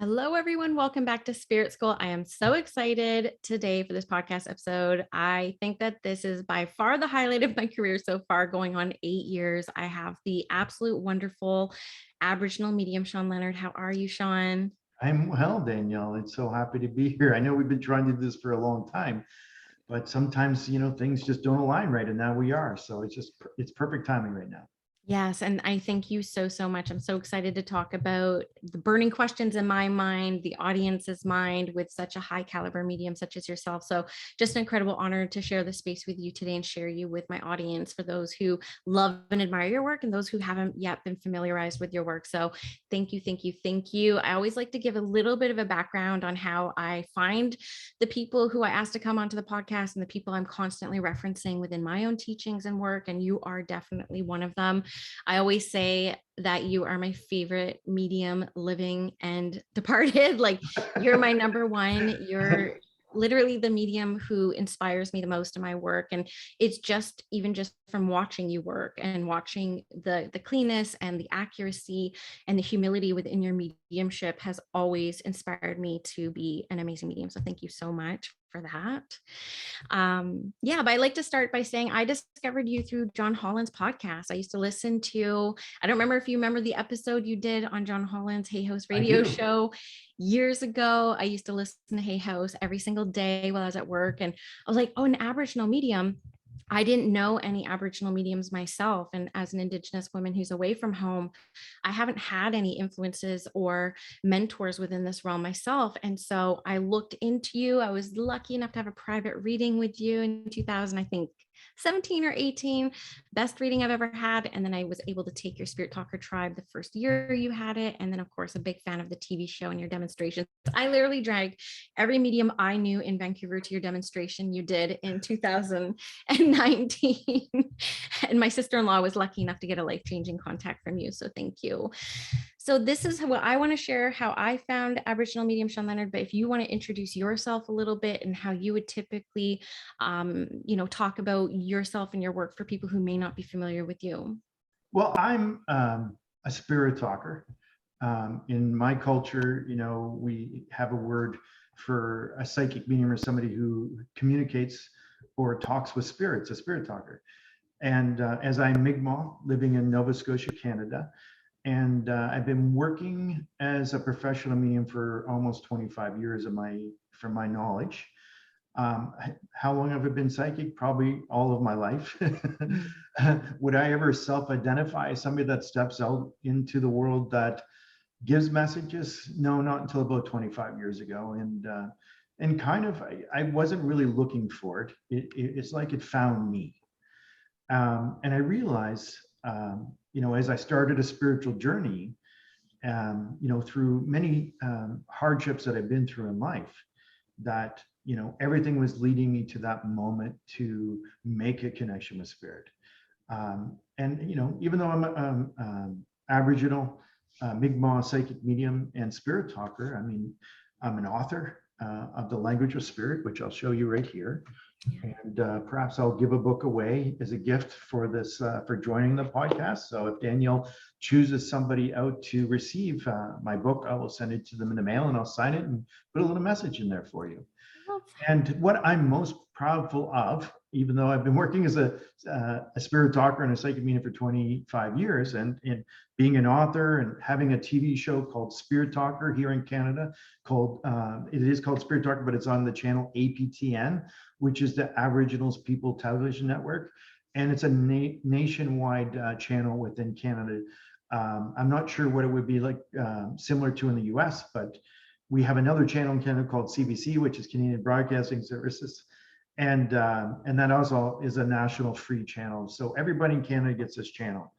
Hello, everyone. Welcome back to Spirit School. I am so excited today for this podcast episode. I think that this is by far the highlight of my career so far, going on 8 years. I have the absolute wonderful Aboriginal medium, Shawn Leonard. How are you, Shawn? I'm well, Danielle. It's so happy to be here. I know we've been trying to do this for a long time, but sometimes, things just don't align right. And now we are. So it's perfect timing right now. Yes, and I thank you so much. I'm so excited to talk about the burning questions in my mind, the audience's mind, with such a high caliber medium such as yourself. So just an incredible honor to share the space with you today and share you with my audience, for those who love and admire your work and those who haven't yet been familiarized with your work. So thank you. I always like to give a little bit of a background on how I find the people who I ask to come onto the podcast and the people I'm constantly referencing within my own teachings and work. And you are definitely one of them. I always say that you are my favorite medium, living and departed. Like, you're my number one. You're literally the medium who inspires me the most in my work. And it's just from watching you work and watching the cleanness and the accuracy and the humility within your mediumship has always inspired me to be an amazing medium. So thank you so much for that. But I like to start by saying I discovered you through John Holland's podcast. I used to listen to, I don't remember if you remember the episode you did on John Holland's Hay House I radio do. show years ago. I used to listen to Hay House every single day while I was at work. And I was like, oh, an Aboriginal medium. I didn't know any Aboriginal mediums myself. And as an Indigenous woman who's away from home, I haven't had any influences or mentors within this realm myself. And so I looked into you. I was lucky enough to have a private reading with you in 2000, I think 17 or 18, best reading I've ever had. And then I was able to take your Spirit Talker tribe the first year you had it. And then, of course, a big fan of the TV show and your demonstrations. I literally dragged every medium I knew in Vancouver to your demonstration you did in 2019. And my sister-in-law was lucky enough to get a life-changing contact from you. So thank you. So this is what I want to share, how I found Aboriginal medium Shawn Leonard. But if you want to introduce yourself a little bit and how you would typically, talk about yourself and your work for people who may not be familiar with you. Well, I'm a spirit talker. In my culture, we have a word for a psychic medium or somebody who communicates or talks with spirits, a spirit talker. And as I'm Mi'kmaq, living in Nova Scotia, Canada, and I've been working as a professional medium for almost 25 years from my knowledge. How long have I been psychic? Probably all of my life. Would I ever self-identify as somebody that steps out into the world that gives messages? No, not until about 25 years ago. And kind of, I wasn't really looking for it. It's like it found me. And I realized, as I started a spiritual journey, through many hardships that I've been through in life, that everything was leading me to that moment to make a connection with spirit. And even though I'm Aboriginal, Mi'kmaq psychic medium and spirit talker, I mean, I'm an author of the language of spirit, which I'll show you right here. And perhaps I'll give a book away as a gift for this, for joining the podcast. So if Danielle chooses somebody out to receive my book, I will send it to them in the mail and I'll sign it and put a little message in there for you. And what I'm most proudful of, even though I've been working as a spirit talker and a psychic medium for 25 years, and being an author and having a TV show called Spirit Talker here in Canada, it is called Spirit Talker, but it's on the channel APTN, which is the Aboriginal People Television Network, and it's a nationwide channel within Canada. I'm not sure what it would be like similar to in the US, but we have another channel in Canada called CBC, which is Canadian Broadcasting Services. And that also is a national free channel. So everybody in Canada gets this channel.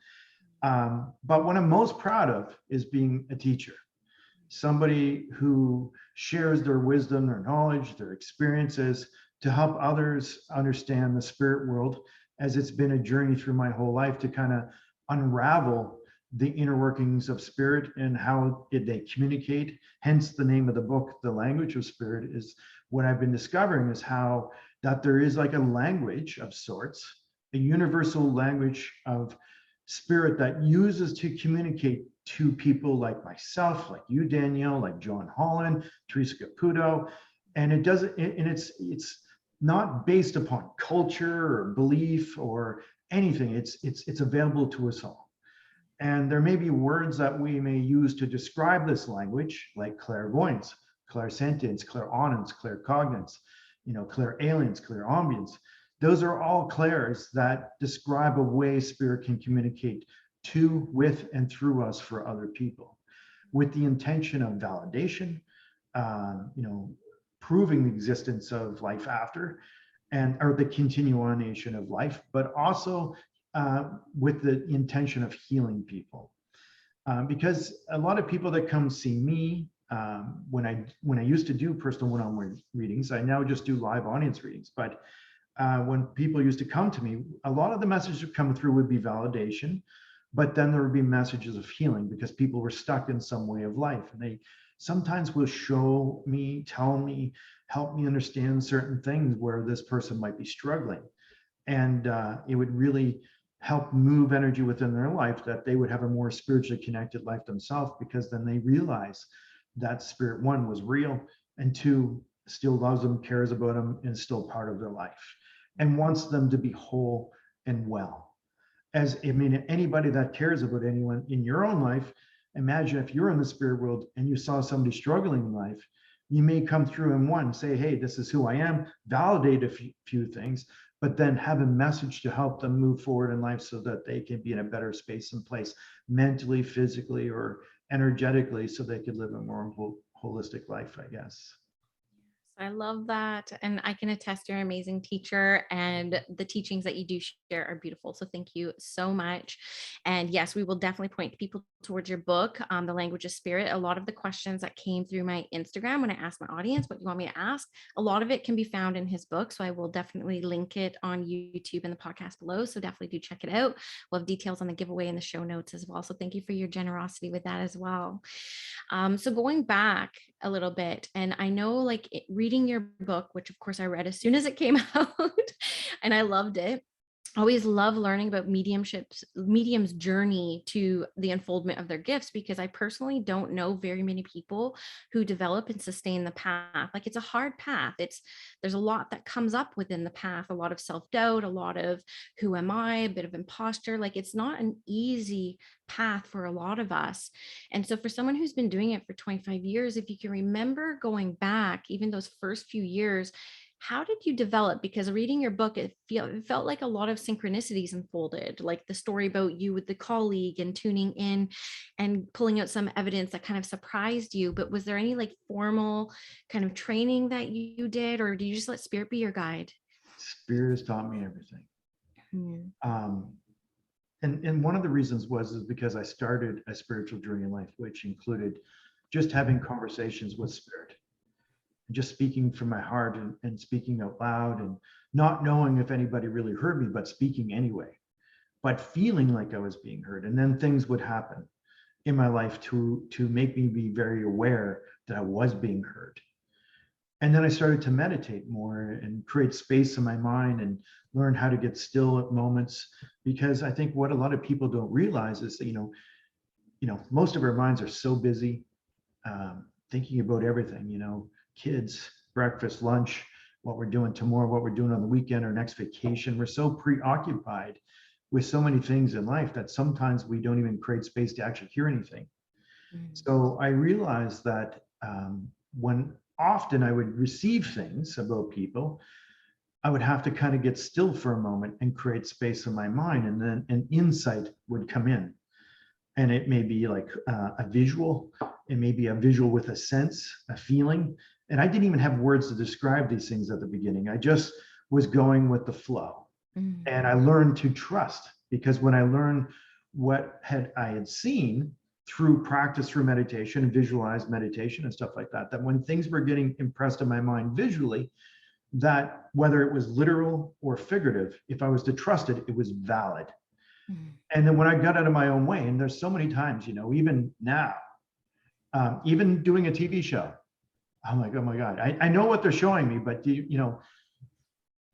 But what I'm most proud of is being a teacher, somebody who shares their wisdom, their knowledge, their experiences to help others understand the spirit world, as it's been a journey through my whole life to kind of unravel the inner workings of spirit and how they communicate. Hence the name of the book, The Language of Spirit. Is what I've been discovering is how that there is like a language of sorts, a universal language of spirit that uses to communicate to people like myself, like you, Danielle, like John Holland, Teresa Caputo. And it's not based upon culture or belief or anything. It's available to us all. And there may be words that we may use to describe this language, like clairvoyance, clairsentience, clairaudence, claircognizance, clairalience, clairambience. Those are all clairs that describe a way spirit can communicate to, with, and through us for other people, with the intention of validation, proving the existence of life after, or the continuation of life, but also with the intention of healing people. Because a lot of people that come see me, when I used to do personal one-on-one readings, I now just do live audience readings. But when people used to come to me, a lot of the messages that come through would be validation, but then there would be messages of healing because people were stuck in some way of life. And they sometimes will show me, tell me, help me understand certain things where this person might be struggling. And it would really help move energy within their life that they would have a more spiritually connected life themselves, because then they realize that spirit, one, was real, and two, still loves them, cares about them, and is still part of their life, and wants them to be whole and well. Anybody that cares about anyone in your own life, imagine if you're in the spirit world and you saw somebody struggling in life, you may come through and one, say, hey, this is who I am, validate a few things, but then have a message to help them move forward in life so that they can be in a better space and place mentally, physically, or energetically, so they could live a more holistic life, I guess. I love that. And I can attest you're an amazing teacher, and the teachings that you do share are beautiful. So thank you so much. And yes, we will definitely point people towards your book, The Language of Spirit. A lot of the questions that came through my Instagram when I asked my audience, what you want me to ask, a lot of it can be found in his book. So I will definitely link it on YouTube and the podcast below. So definitely do check it out. We'll have details on the giveaway in the show notes as well. So thank you for your generosity with that as well. So going back a little bit, and I know like reading your book, which of course I read as soon as it came out and I loved it. Always love learning about mediums' journey to the unfoldment of their gifts, because I personally don't know very many people who develop and sustain the path. Like, it's a hard path. There's a lot that comes up within the path, a lot of self-doubt, a lot of who am I, a bit of imposter. Like, it's not an easy path for a lot of us. And so for someone who's been doing it for 25 years, if you can remember going back, even those first few years, how did you develop? Because reading your book, it felt like a lot of synchronicities unfolded, like the story about you with the colleague and tuning in and pulling out some evidence that kind of surprised you. But was there any like formal kind of training that you did, or did you just let spirit be your guide? Spirit has taught me everything. And one of the reasons is because I started a spiritual journey in life, which included just having conversations with spirit, just speaking from my heart and speaking out loud, and not knowing if anybody really heard me, but speaking anyway, but feeling like I was being heard. And then things would happen in my life to make me be very aware that I was being heard. And then I started to meditate more and create space in my mind and learn how to get still at moments, because I think what a lot of people don't realize is that, most of our minds are so busy thinking about everything, kids, breakfast, lunch, what we're doing tomorrow, what we're doing on the weekend, or next vacation. We're so preoccupied with so many things in life that sometimes we don't even create space to actually hear anything. So I realized that when often I would receive things about people, I would have to kind of get still for a moment and create space in my mind, and then an insight would come in. And it may be like a visual, it may be a visual with a sense, a feeling. And I didn't even have words to describe these things at the beginning. I just was going with the flow. And I learned to trust, because when I learned what I had seen through practice, through meditation and visualized meditation and stuff like that, that when things were getting impressed in my mind visually, that whether it was literal or figurative, if I was to trust it, it was valid. And then when I got out of my own way, and there's so many times, even now, even doing a TV show, I'm like, oh my God, I know what they're showing me, but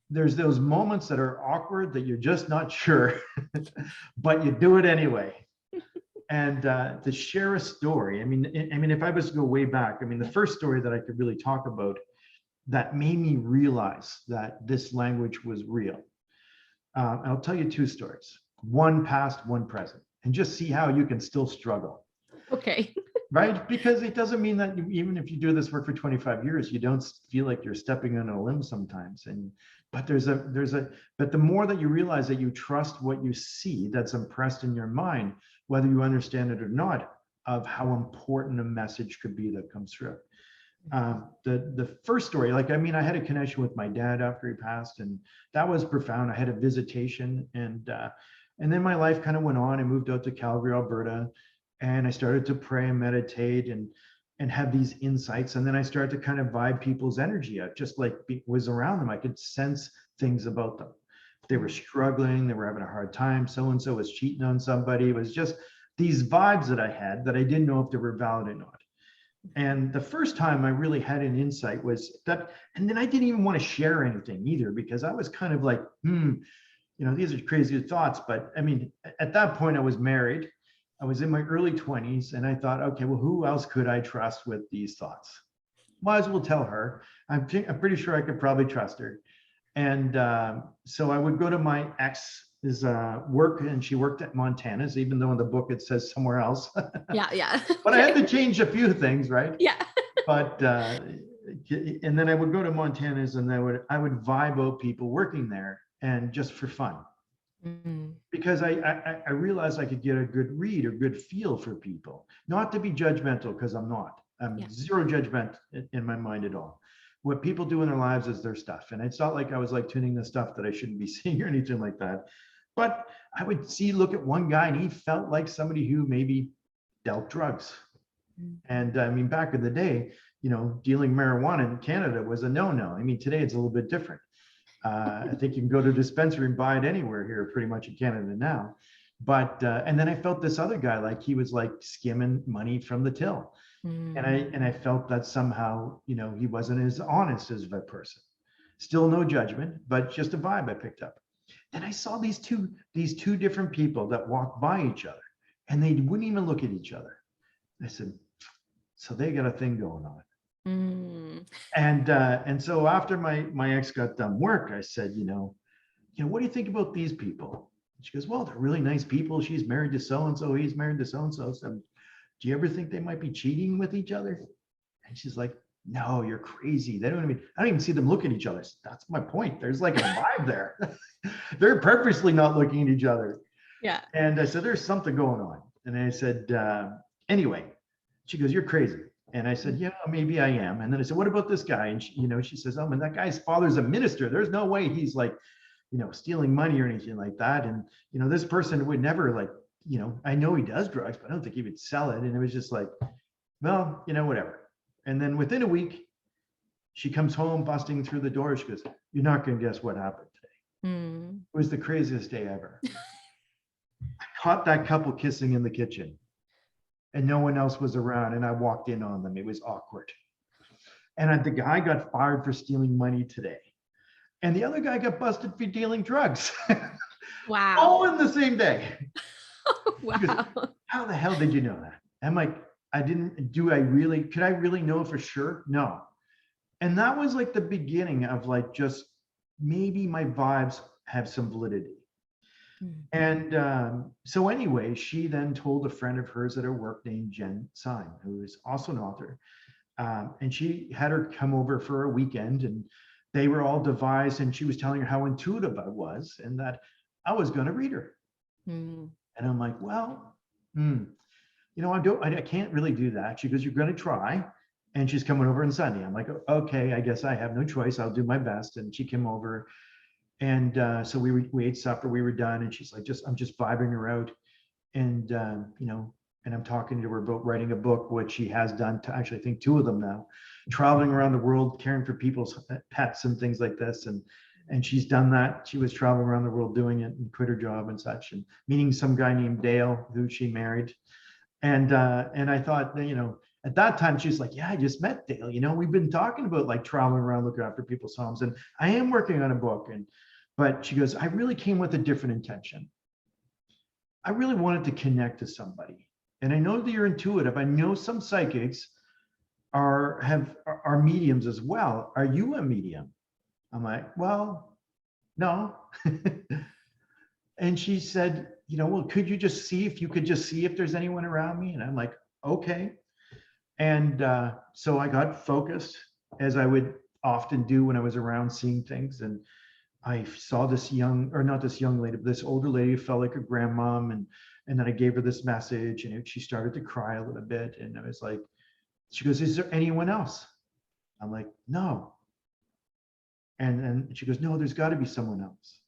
there's those moments that are awkward that you're just not sure, but you do it anyway. And to share a story, I mean, if I was to go way back, I mean, the first story that I could really talk about that made me realize that this language was real. I'll tell you two stories, one past, one present, and just see how you can still struggle. Okay. Right? Because it doesn't mean that even if you do this work for 25 years, you don't feel like you're stepping on a limb sometimes. But but the more that you realize that you trust what you see that's impressed in your mind, whether you understand it or not, of how important a message could be that comes through. The first story, like, I mean, I had a connection with my dad after he passed, and that was profound. I had a visitation, and then my life kind of went on. I moved out to Calgary, Alberta, and I started to pray and meditate and have these insights. And then I started to kind of vibe people's energy out, just like was around them. I could sense things about them. They were struggling, they were having a hard time. So-and-so was cheating on somebody. It was just these vibes that I had that I didn't know if they were valid or not. And the first time I really had an insight was that, and then I didn't even want to share anything either, because I was kind of like, these are crazy thoughts. But I mean, at that point I was married. I was in my early 20s, and I thought, okay, well, who else could I trust with these thoughts? Might as well tell her. I'm pretty sure I could probably trust her. And so I would go to my ex's work, and she worked at Montana's, even though in the book it says somewhere else. Yeah. But I had to change a few things, right? Yeah. But and then I would go to Montana's, and I would vibe out people working there, and just for fun. Mm-hmm. Because I realized I could get a good read or good feel for people, not to be judgmental, because I'm not. I'm zero judgment in my mind at all. What people do in their lives is their stuff. And it's not like I was like tuning the stuff that I shouldn't be seeing or anything like that. But I would look at one guy, and he felt like somebody who maybe dealt drugs. Mm-hmm. And I mean, back in the day, dealing marijuana in Canada was a no-no. I mean, today it's a little bit different. I think you can go to a dispensary and buy it anywhere here, pretty much in Canada now. But and then I felt this other guy, like he was like skimming money from the till, and I felt that somehow, he wasn't as honest as a person. Still no judgment, but just a vibe I picked up. And I saw these two different people that walked by each other, and they wouldn't even look at each other. I said, so they got a thing going on. Mm. And so after my ex got done work, I said, what do you think about these people? She goes, well, they're really nice people. She's married to so-and-so, he's married to so-and-so. So do you ever think they might be cheating with each other? And she's like, no, you're crazy. I don't even see them look at each other. That's my point. There's like a vibe there. They're purposely not looking at each other. Yeah. And I said, there's something going on. And I said, anyway, she goes, you're crazy. And I said, yeah, maybe I am. And then I said, what about this guy? And she says, oh, man, that guy's father's a minister. There's no way he's like, stealing money or anything like that. And, this person would never like, I know he does drugs, but I don't think he would sell it. And it was just like, well, whatever. And then within a week, she comes home busting through the door. She goes, you're not going to guess what happened today. Mm. It was the craziest day ever. I caught that couple kissing in the kitchen. And no one else was around, and I walked in on them. It was awkward. And the guy got fired for stealing money today. And the other guy got busted for dealing drugs. Wow. All in the same day. Wow. Goes, how the hell did you know that? I'm like, could I really know for sure? No. And that was like the beginning of like, just maybe my vibes have some validity. And so anyway, she then told a friend of hers at her work named Jen Syme, who is also an author. And she had her come over for a weekend, and they were all devised, and she was telling her how intuitive I was and that I was going to read her. And I'm like, well, I can't really do that. She goes, you're going to try. And she's coming over on Sunday. I'm like, okay, I guess I have no choice. I'll do my best. And she came over. And so we ate supper, we were done, and she's like, I'm just vibing her out. And, and I'm talking to her about writing a book, which she has done, actually, I think 2 of them now, traveling around the world, caring for people's pets and things like this. And she's done that. She was traveling around the world doing it and quit her job and such, and meeting some guy named Dale, who she married. And I thought, at that time, she's like, yeah, I just met Dale. We've been talking about like traveling around, looking after people's homes, and I am working on a book. But she goes, I really came with a different intention. I really wanted to connect to somebody And I know that you're intuitive. I know some psychics are mediums as well. Are you a medium? I'm like, well, no. And she said, well, could you just see if you could just see if there's anyone around me? And I'm like, okay. And so I got focused, as I would often do when I was around seeing things. And I saw this not this young lady, but this older lady who felt like a grandmom. And then I gave her this message, and she started to cry a little bit. And I was like, she goes, is there anyone else? I'm like, no. And then she goes, no, there's got to be someone else.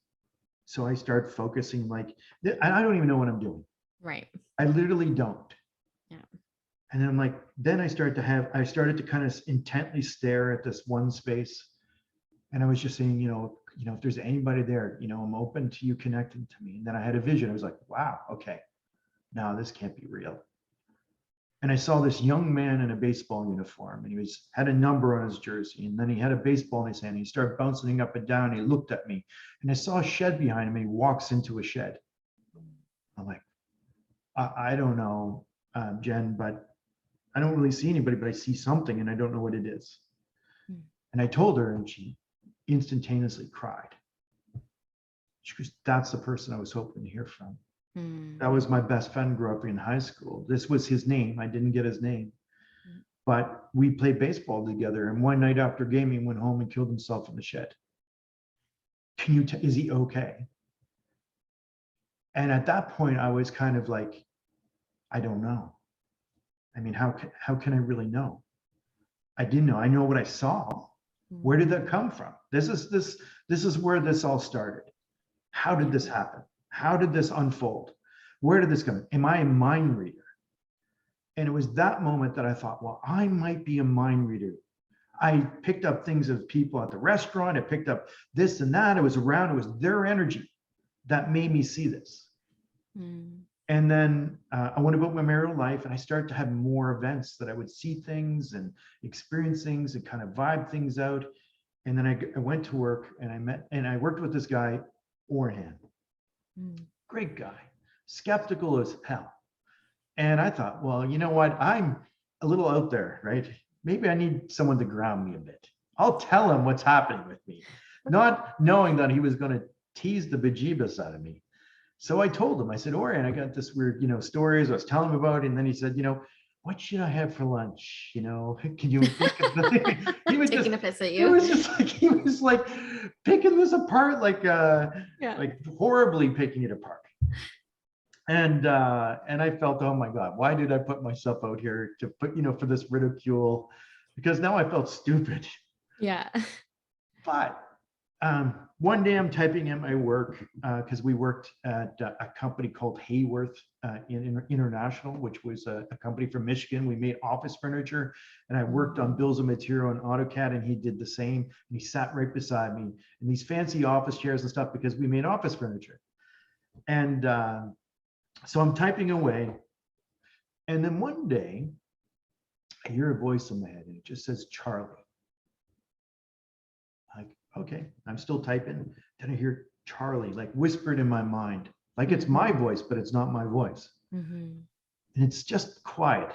So I start focusing, like, I don't even know what I'm doing. Right. I literally don't. Yeah. And then I'm like, then I started to kind of intently stare at this one space. And I was just saying, if there's anybody there, I'm open to you connecting to me. And then I had a vision. I was like, wow, okay, no, this can't be real. And I saw this young man in a baseball uniform, and he had a number on his jersey, and then he had a baseball in his hand. He started bouncing up and down. And he looked at me, and I saw a shed behind him. And he walks into a shed. I'm like, I don't know, Jen, but I don't really see anybody, but I see something, and I don't know what it is. And I told her, and she instantaneously cried. She goes, that's the person I was hoping to hear from. That was my best friend, grew up in high school. This was his name. I didn't get his name, but we played baseball together. And one night after game, he went home and killed himself in the shed. Is he okay? And at that point, I was kind of like, I don't know. I mean, how can I really know? I didn't know. I know what I saw. Where did that come from? This is where this all started. How did this happen? How did this unfold? Where did this come? Am I a mind reader? And it was that moment that I thought, well, I might be a mind reader. I picked up things of people at the restaurant. I picked up this and that. It was their energy that made me see this. And then I went about my marital life, and I started to have more events that I would see things and experience things and kind of vibe things out. And then I went to work, and I worked with this guy, Orhan. Great guy, skeptical as hell. And I thought, well, you know what? I'm a little out there, right? Maybe I need someone to ground me a bit. I'll tell him what's happening with me, not knowing that he was going to tease the bejeebus out of me. So I told him, I said, Orhan, I got this weird, stories I was telling him about. And then he said, what should I have for lunch? Can you think of the thing? He was taking just, a piss at you. It was just like, he was like picking this apart, like horribly picking it apart. And I felt, oh my God, why did I put myself out here to put, for this ridicule? Because now I felt stupid. Yeah. But one day I'm typing in my work, because we worked at a company called Hayworth International, which was a company from Michigan. We made office furniture, and I worked on bills of material and AutoCAD, and he did the same. And he sat right beside me in these fancy office chairs and stuff, because we made office furniture. And so I'm typing away, and then one day I hear a voice in my head, and it just says Charlie. Like, okay, I'm still typing. Then I hear Charlie, like whispered in my mind, like it's my voice, but it's not my voice. And it's just quiet.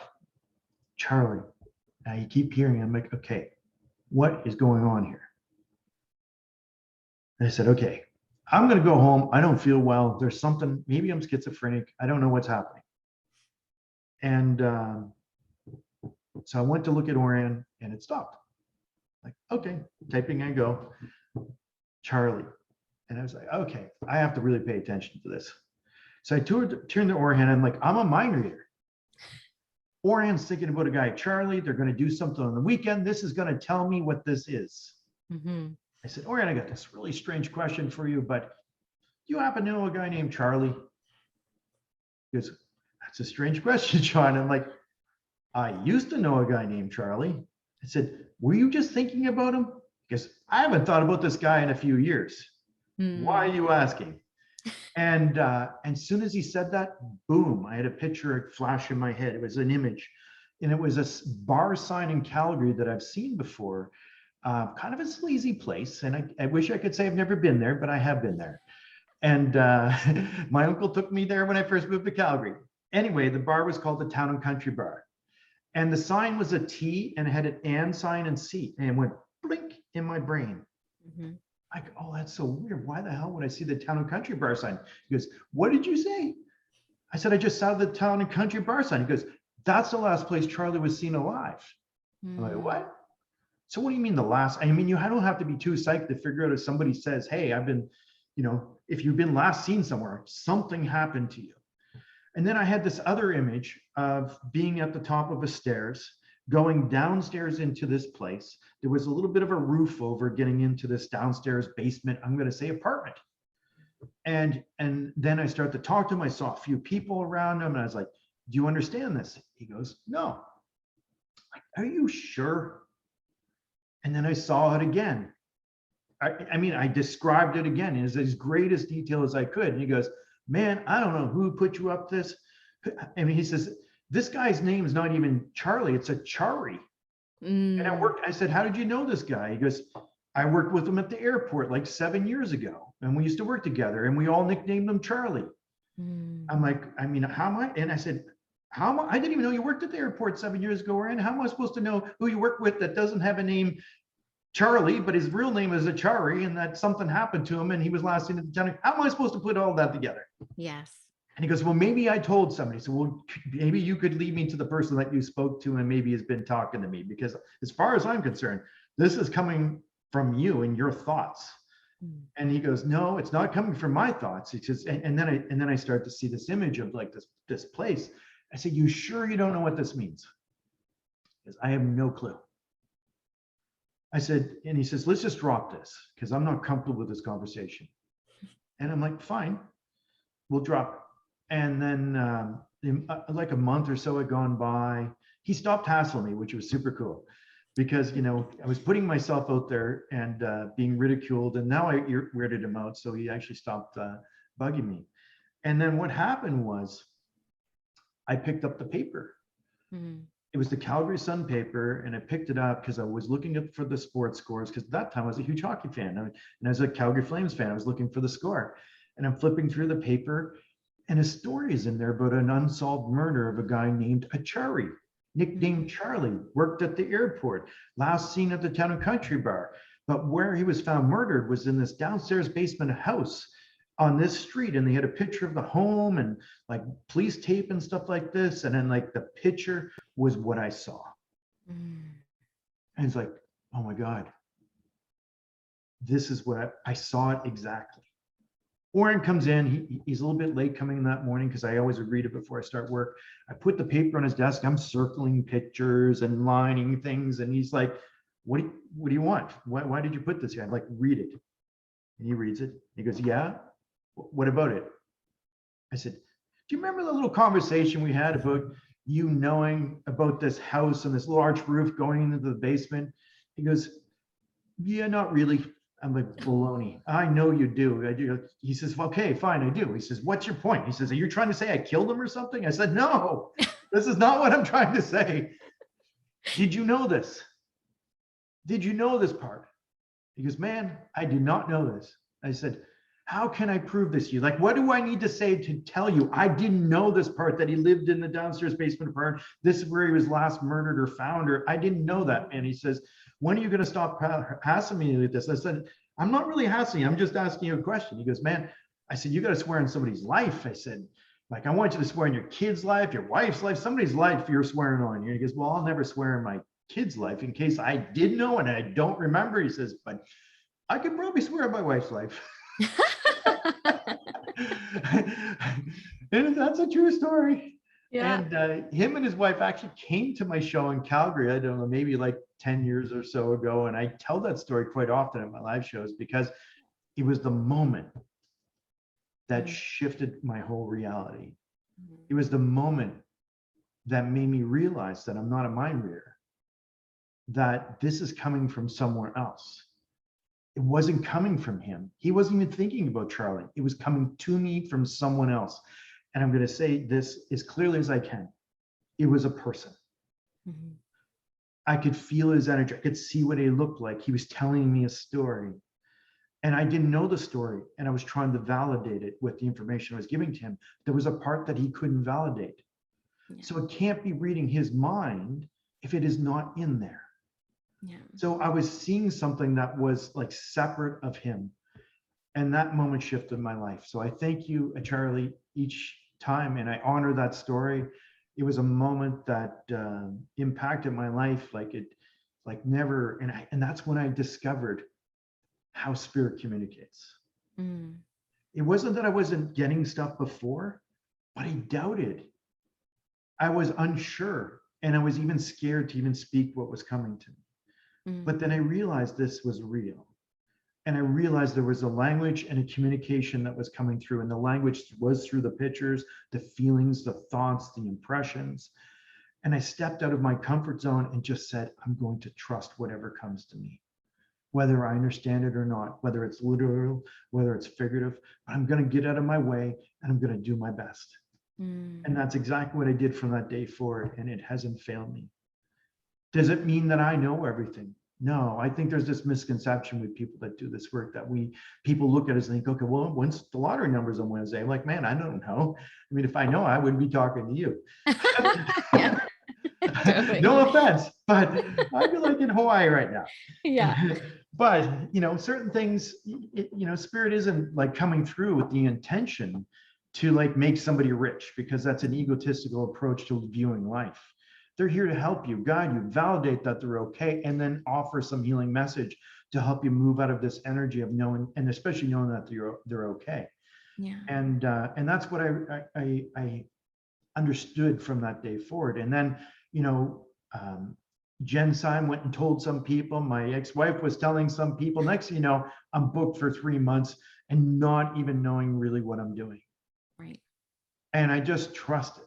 Charlie. Now you keep hearing, I'm like, okay, what is going on here? And I said, okay, I'm going to go home. I don't feel well. There's something, maybe I'm schizophrenic. I don't know what's happening. And so I went to look at Orhan, and it stopped. Like, okay, typing I go, Charlie. And I was like, okay, I have to really pay attention to this. So I turned to Orhan. I'm like, I'm a mind reader. Orhan's thinking about a guy, Charlie. They're going to do something on the weekend. This is going to tell me what this is. I said, Orhan, I got this really strange question for you, but do you happen to know a guy named Charlie? He goes, that's a strange question, Shawn. I'm like, I used to know a guy named Charlie. I said, were you just thinking about him? Because I haven't thought about this guy in a few years. Why are you asking? And as soon as he said that, boom, I had a picture flash in my head. It was an image. And it was a bar sign in Calgary that I've seen before. Kind of a sleazy place. And I wish I could say I've never been there, but I have been there. And my uncle took me there when I first moved to Calgary. Anyway, the bar was called the Town and Country Bar. And the sign was a T and it had an and sign and C. And it went blink in my brain. Mhm. I go, oh, that's so weird. Why the hell would I see the Town and Country Bar sign? He goes, what did you say? I said, I just saw the Town and Country Bar sign. He goes, that's the last place Charlie was seen alive. I'm like, what? So what do you mean the last? I mean, I don't have to be too psyched to figure out if somebody says, hey, I've been, if you've been last seen somewhere, something happened to you. And then I had this other image of being at the top of a stairs, going downstairs into this place. There was a little bit of a roof over getting into this downstairs basement, I'm going to say apartment. And then I start to talk to him. I saw a few people around him and I was like, do you understand this? He goes, no. Like, are you sure? And then I saw it again. I mean, I described it again in as great as detail as I could. And he goes, man, I don't know who put you up this. I mean, he says, this guy's name is not even Charlie, it's a Chari. And I said, how did you know this guy? He goes, I worked with him at the airport like 7 years ago. And we used to work together and we all nicknamed him Charlie. I'm like, I mean, how am I? And I said, how am I? I didn't even know you worked at the airport 7 years ago, Ryan. How am I supposed to know who you work with that doesn't have a name Charlie, but his real name is Achari, and that something happened to him and he was last seen at the town? How am I supposed to put all that together? Yes. And he goes, well, maybe I told somebody. So, well, maybe you could lead me to the person that you spoke to and maybe has been talking to me, because as far as I'm concerned, this is coming from you and your thoughts. And he goes, no, it's not coming from my thoughts. It's just, and then I start to see this image of like this place. I said, you sure you don't know what this means? Because I have no clue. I said, and he says, let's just drop this because I'm not comfortable with this conversation. And I'm like, fine, we'll drop it. And then like a month or so had gone by. He stopped hassling me, which was super cool because, I was putting myself out there and being ridiculed, and now I weirded him out. So he actually stopped bugging me. And then what happened was I picked up the paper. It was the Calgary Sun paper, and I picked it up because I was looking for the sports scores, because at that time I was a huge hockey fan, and I was a Calgary Flames fan. I was looking for the score, and I'm flipping through the paper, and a story is in there about an unsolved murder of a guy named Achari, nicknamed Charlie, worked at the airport, last seen at the Town and Country Bar. But where he was found murdered was in this downstairs basement house on this street, and they had a picture of the home and like police tape and stuff like this. And then like the picture was what I saw. And it's like, oh my God, this is what I saw it exactly. Warren comes in, he's a little bit late coming in that morning because I always would read it before I start work. I put the paper on his desk, I'm circling pictures and lining things. And he's like, what do you want? Why did you put this here? I'm like, read it. And he reads it. He goes, yeah. What about it? I said, do you remember the little conversation we had about you knowing about this house and this large roof going into the basement? He goes, yeah, not really. I'm like, baloney. I know you do. I do. He says, well, okay, fine, I do. He says, what's your point? He says, are you trying to say I killed him or something? I said, no, this is not what I'm trying to say. Did you know this? Did you know this part? He goes, man, I did not know this. I said, how can I prove this to you? Like, what do I need to say to tell you? I didn't know this part, that he lived in the downstairs basement apartment. This is where he was last murdered or found, or I didn't know that. And he says, when are you going to stop hassling me with this? I said, I'm not really hassling you. I'm just asking you a question. He goes, man, I said, you got to swear on somebody's life. I said, like, I want you to swear on your kid's life, your wife's life, somebody's life you're swearing on. And he goes, well, I'll never swear on my kid's life in case I did know and I don't remember. He says, but I could probably swear on my wife's life. And that's a true story. Yeah. And him and his wife actually came to my show in Calgary, I don't know, maybe like 10 years or so ago. And I tell that story quite often at my live shows because it was the moment that shifted my whole reality. It was the moment that made me realize that I'm not a mind reader, that this is coming from somewhere else. It wasn't coming from him. He wasn't even thinking about Charlie. It was coming to me from someone else. And I'm going to say this as clearly as I can. It was a person. I could feel his energy. I could see what he looked like. He was telling me a story. And I didn't know the story, and I was trying to validate it with the information I was giving to him. There was a part that he couldn't validate. Yeah. So it can't be reading his mind if it is not in there. Yeah. So I was seeing something that was like separate of him. And that moment shifted my life. So I thank you, Charlie, each time, and I honor that story. It was a moment that impacted my life like never. And that's when I discovered how spirit communicates. Mm. It wasn't that I wasn't getting stuff before, but I doubted. I was unsure, and I was even scared to even speak what was coming to me. Mm. But then I realized this was real. And I realized there was a language and a communication that was coming through. And the language was through the pictures, the feelings, the thoughts, the impressions. And I stepped out of my comfort zone and just said, I'm going to trust whatever comes to me, whether I understand it or not, whether it's literal, whether it's figurative. But I'm going to get out of my way and I'm going to do my best. Mm. And that's exactly what I did from that day forward. And it hasn't failed me. Does it mean that I know everything? No, I think there's this misconception with people that do this work that people look at us and think, okay, well, when's the lottery numbers on Wednesday? I'm like, man, I don't know. I mean, if I know, I wouldn't be talking to you. Yeah. Totally. No offense, but I'd be like in Hawaii right now. Yeah. But, certain things, spirit isn't like coming through with the intention to like make somebody rich, because that's an egotistical approach to viewing life. They're here to help you, guide you, validate that they're okay, and then offer some healing message to help you move out of this energy of knowing, and especially knowing that they're okay. Yeah. And that's what I understood from that day forward. And then, Jen Syme went and told some people. My ex-wife was telling some people. Next thing you know, I'm booked for 3 months and not even knowing really what I'm doing. Right. And I just trusted.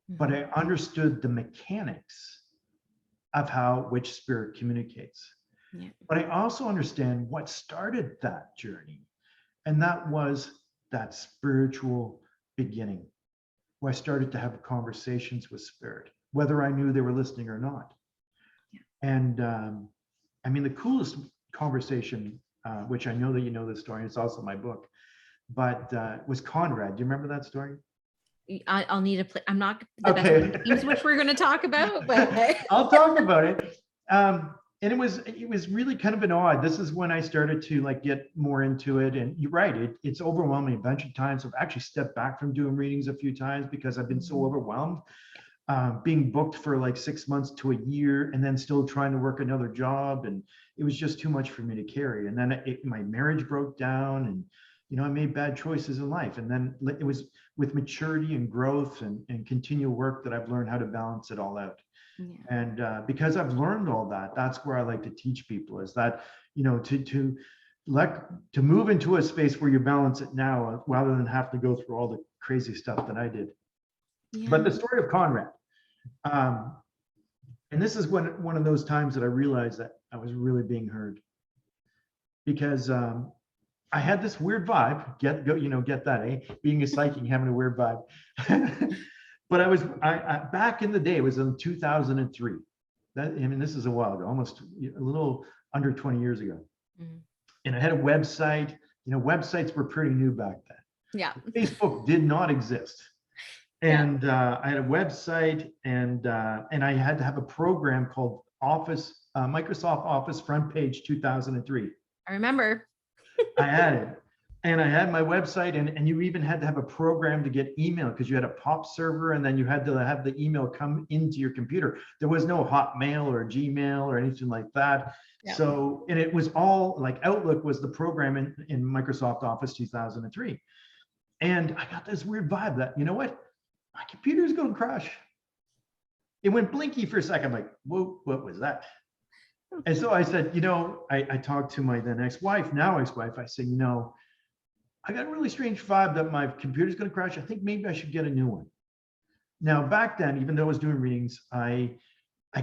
But I understood the mechanics of which spirit communicates. Yeah. But I also understand what started that journey. And that was that spiritual beginning, where I started to have conversations with spirit, whether I knew they were listening or not. Yeah. And I mean, the coolest conversation, which I know that you know this story, it's also my book, but was Conrad. Do you remember that story? I'll need a play. I'm not the Okay. best games, which we're going to talk about, but I'll talk about it. And it was really kind of an odd. This is when I started to like get more into it. And you're right, it's overwhelming a bunch of times. I've actually stepped back from doing readings a few times because I've been so overwhelmed. Being booked for like 6 months to a year, and then still trying to work another job, and it was just too much for me to carry. And then my marriage broke down, and I made bad choices in life. And then it was with maturity and growth and continual work that I've learned how to balance it all out. yeah. And because I've learned all that, that's where I like to teach people, is that, to move into a space where you balance it now, rather than have to go through all the crazy stuff that I did. Yeah. But the story of Conrad, and this is one of those times that I realized that I was really being heard, because I had this weird vibe. Get that, eh? Being a psychic, having a weird vibe. But I back in the day, it was in 2003. This is a while ago, almost a little under 20 years ago. Mm-hmm. And I had a website. Websites were pretty new back then. Yeah. Facebook did not exist. And I had a website, and I had to have a program called Microsoft Office Front Page 2003. I remember. I had it, and I had my website, and you even had to have a program to get email, because you had a POP server, and then you had to have the email come into your computer. There was no Hotmail or Gmail or anything like that. Yeah. So, and it was all like Outlook was the program in Microsoft Office 2003. And I got this weird vibe that, you know what? My computer's going to crash. It went blinky for a second. I'm like, whoa, what was that? And so I said, I talked to my then ex-wife, now ex-wife. I said, I got a really strange vibe that my computer's going to crash. I think maybe I should get a new one. Now, back then, even though I was doing readings, I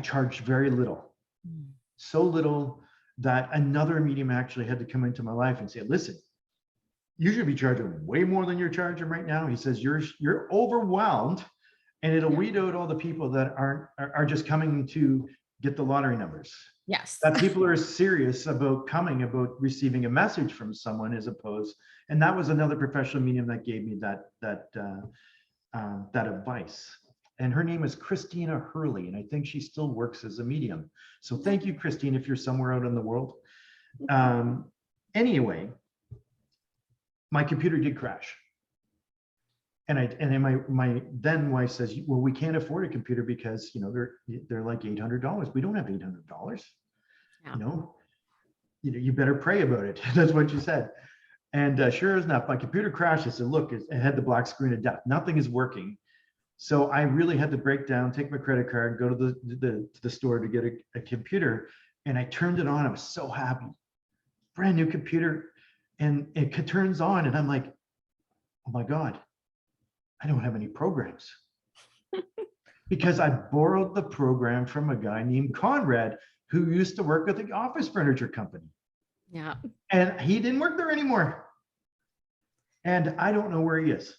charged very little. So little that another medium actually had to come into my life and say, listen, you should be charging way more than you're charging right now. He says, you're overwhelmed, and it'll weed out all the people that are just coming to get the lottery numbers. Yes. That people are serious about coming, about receiving a message from someone, as opposed. And that was another professional medium that gave me that advice. And her name is Christina Hurley, and I think she still works as a medium. So thank you, Christine, if you're somewhere out in the world. Anyway, my computer did crash. And then my then wife says, well, we can't afford a computer because, you know, they're like $800. We don't have $800. Yeah. You better pray about it. That's what she said. And sure enough, my computer crashed. I said, look, it had the black screen of death. Nothing is working. So I really had to break down, take my credit card, go to the store to get a computer. And I turned it on. I was so happy. Brand new computer. And it turns on. And I'm like, oh my God, I don't have any programs. Because I borrowed the program from a guy named Conrad, who used to work at the office furniture company. Yeah. And he didn't work there anymore. And I don't know where he is.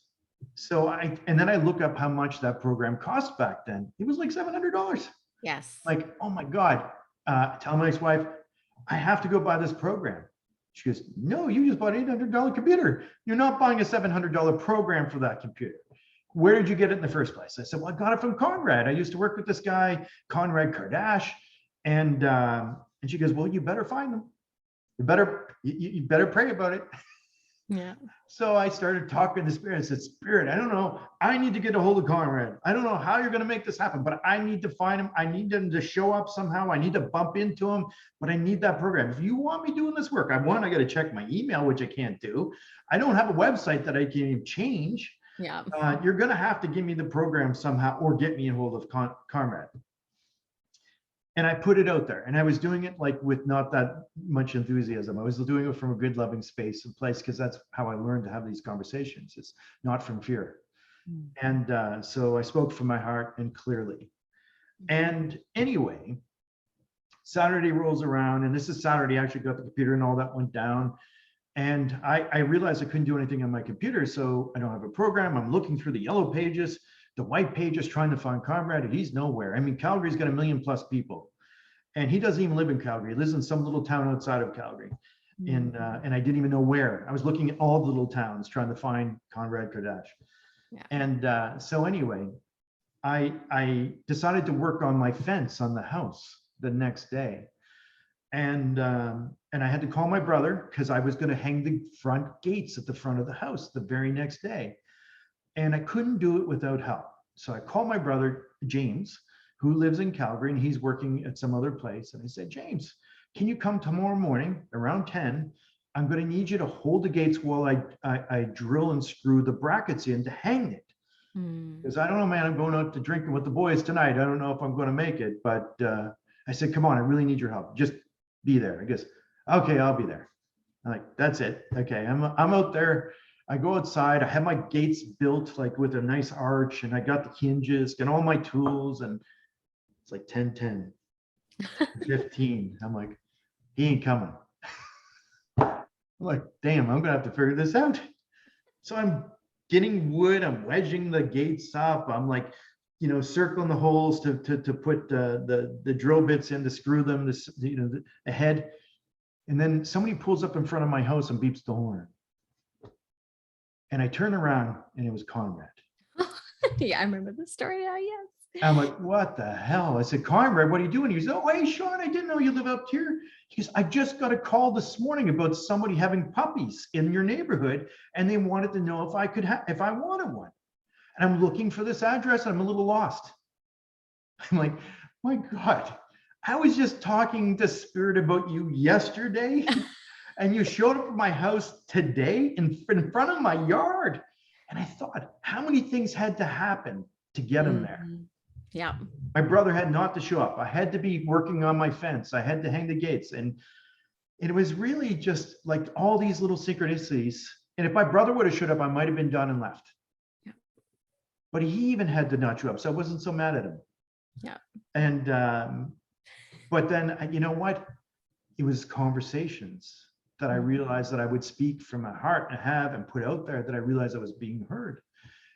So and then I look up how much that program cost back then. It was like $700. Yes. Like, oh my God. Tell my ex-wife, I have to go buy this program. She goes, no, you just bought an $800 computer. You're not buying a $700 program for that computer. Where did you get it in the first place? I said, well, I got it from Conrad. I used to work with this guy, Conrad Kardashian. And she goes, well, you better find them. You better pray about it. Yeah. So I started talking to Spirit. I said, Spirit, I don't know. I need to get a hold of Conrad. I don't know how you're going to make this happen, but I need to find him. I need him to show up somehow. I need to bump into him, but I need that program. If you want me doing this work, I got to check my email, which I can't do. I don't have a website that I can even change. Yeah. You're going to have to give me the program somehow or get me a hold of Conrad. And I put it out there, and I was doing it like with not that much enthusiasm. I was doing it from a good, loving space and place, because that's how I learned to have these conversations. It's not from fear. And so I spoke from my heart and clearly. And anyway, Saturday rolls around, and this is Saturday. I actually got the computer and all that went down. And I realized I couldn't do anything on my computer, so I don't have a program. I'm looking through the yellow pages, the white pages, trying to find Conrad, and he's nowhere. I mean, Calgary's got 1 million+ people, and he doesn't even live in Calgary. He lives in some little town outside of Calgary, and I didn't even know where. I was looking at all the little towns trying to find Conrad Kardashian. Yeah. And so anyway, I decided to work on my fence on the house the next day. And I had to call my brother, because I was going to hang the front gates at the front of the house the very next day. And I couldn't do it without help. So I called my brother, James, who lives in Calgary, and he's working at some other place. And I said, James, can you come tomorrow morning around 10? I'm going to need you to hold the gates while I drill and screw the brackets in to hang it. Because I don't know, man, I'm going out to drinking with the boys tonight. I don't know if I'm going to make it. But I said, come on, I really need your help. Just be there. I guess, okay, I'll be there. I'm like, that's it. Okay, I'm out there. I go outside. I have my gates built like with a nice arch, and I got the hinges and all my tools, and it's like 10:10, 15. I'm like, he ain't coming. I'm like, damn, I'm gonna have to figure this out. So I'm getting wood. I'm wedging the gates up. I'm like, circling the holes to put the drill bits in to screw them ahead. And then somebody pulls up in front of my house and beeps the horn. And I turn around, and it was Conrad. Yeah, I remember the story now, yes. I'm like, what the hell? I said, Conrad, what are you doing? He goes, oh, hey, Shawn, I didn't know you live up here. He goes, I just got a call this morning about somebody having puppies in your neighborhood, and they wanted to know if I wanted one. And I'm looking for this address, and I'm a little lost. I'm like, my God, I was just talking to Spirit about you yesterday. And you showed up at my house today in front of my yard. And I thought, how many things had to happen to get him there? Yeah. My brother had not to show up. I had to be working on my fence. I had to hang the gates. And it was really just like all these little synchronicities. And if my brother would have showed up, I might have been done and left. Yeah. But he even had to not show up. So I wasn't so mad at him. Yeah. And, but then, you know what? It was conversations that I realized that I would speak from my heart and have and put out there, that I realized I was being heard.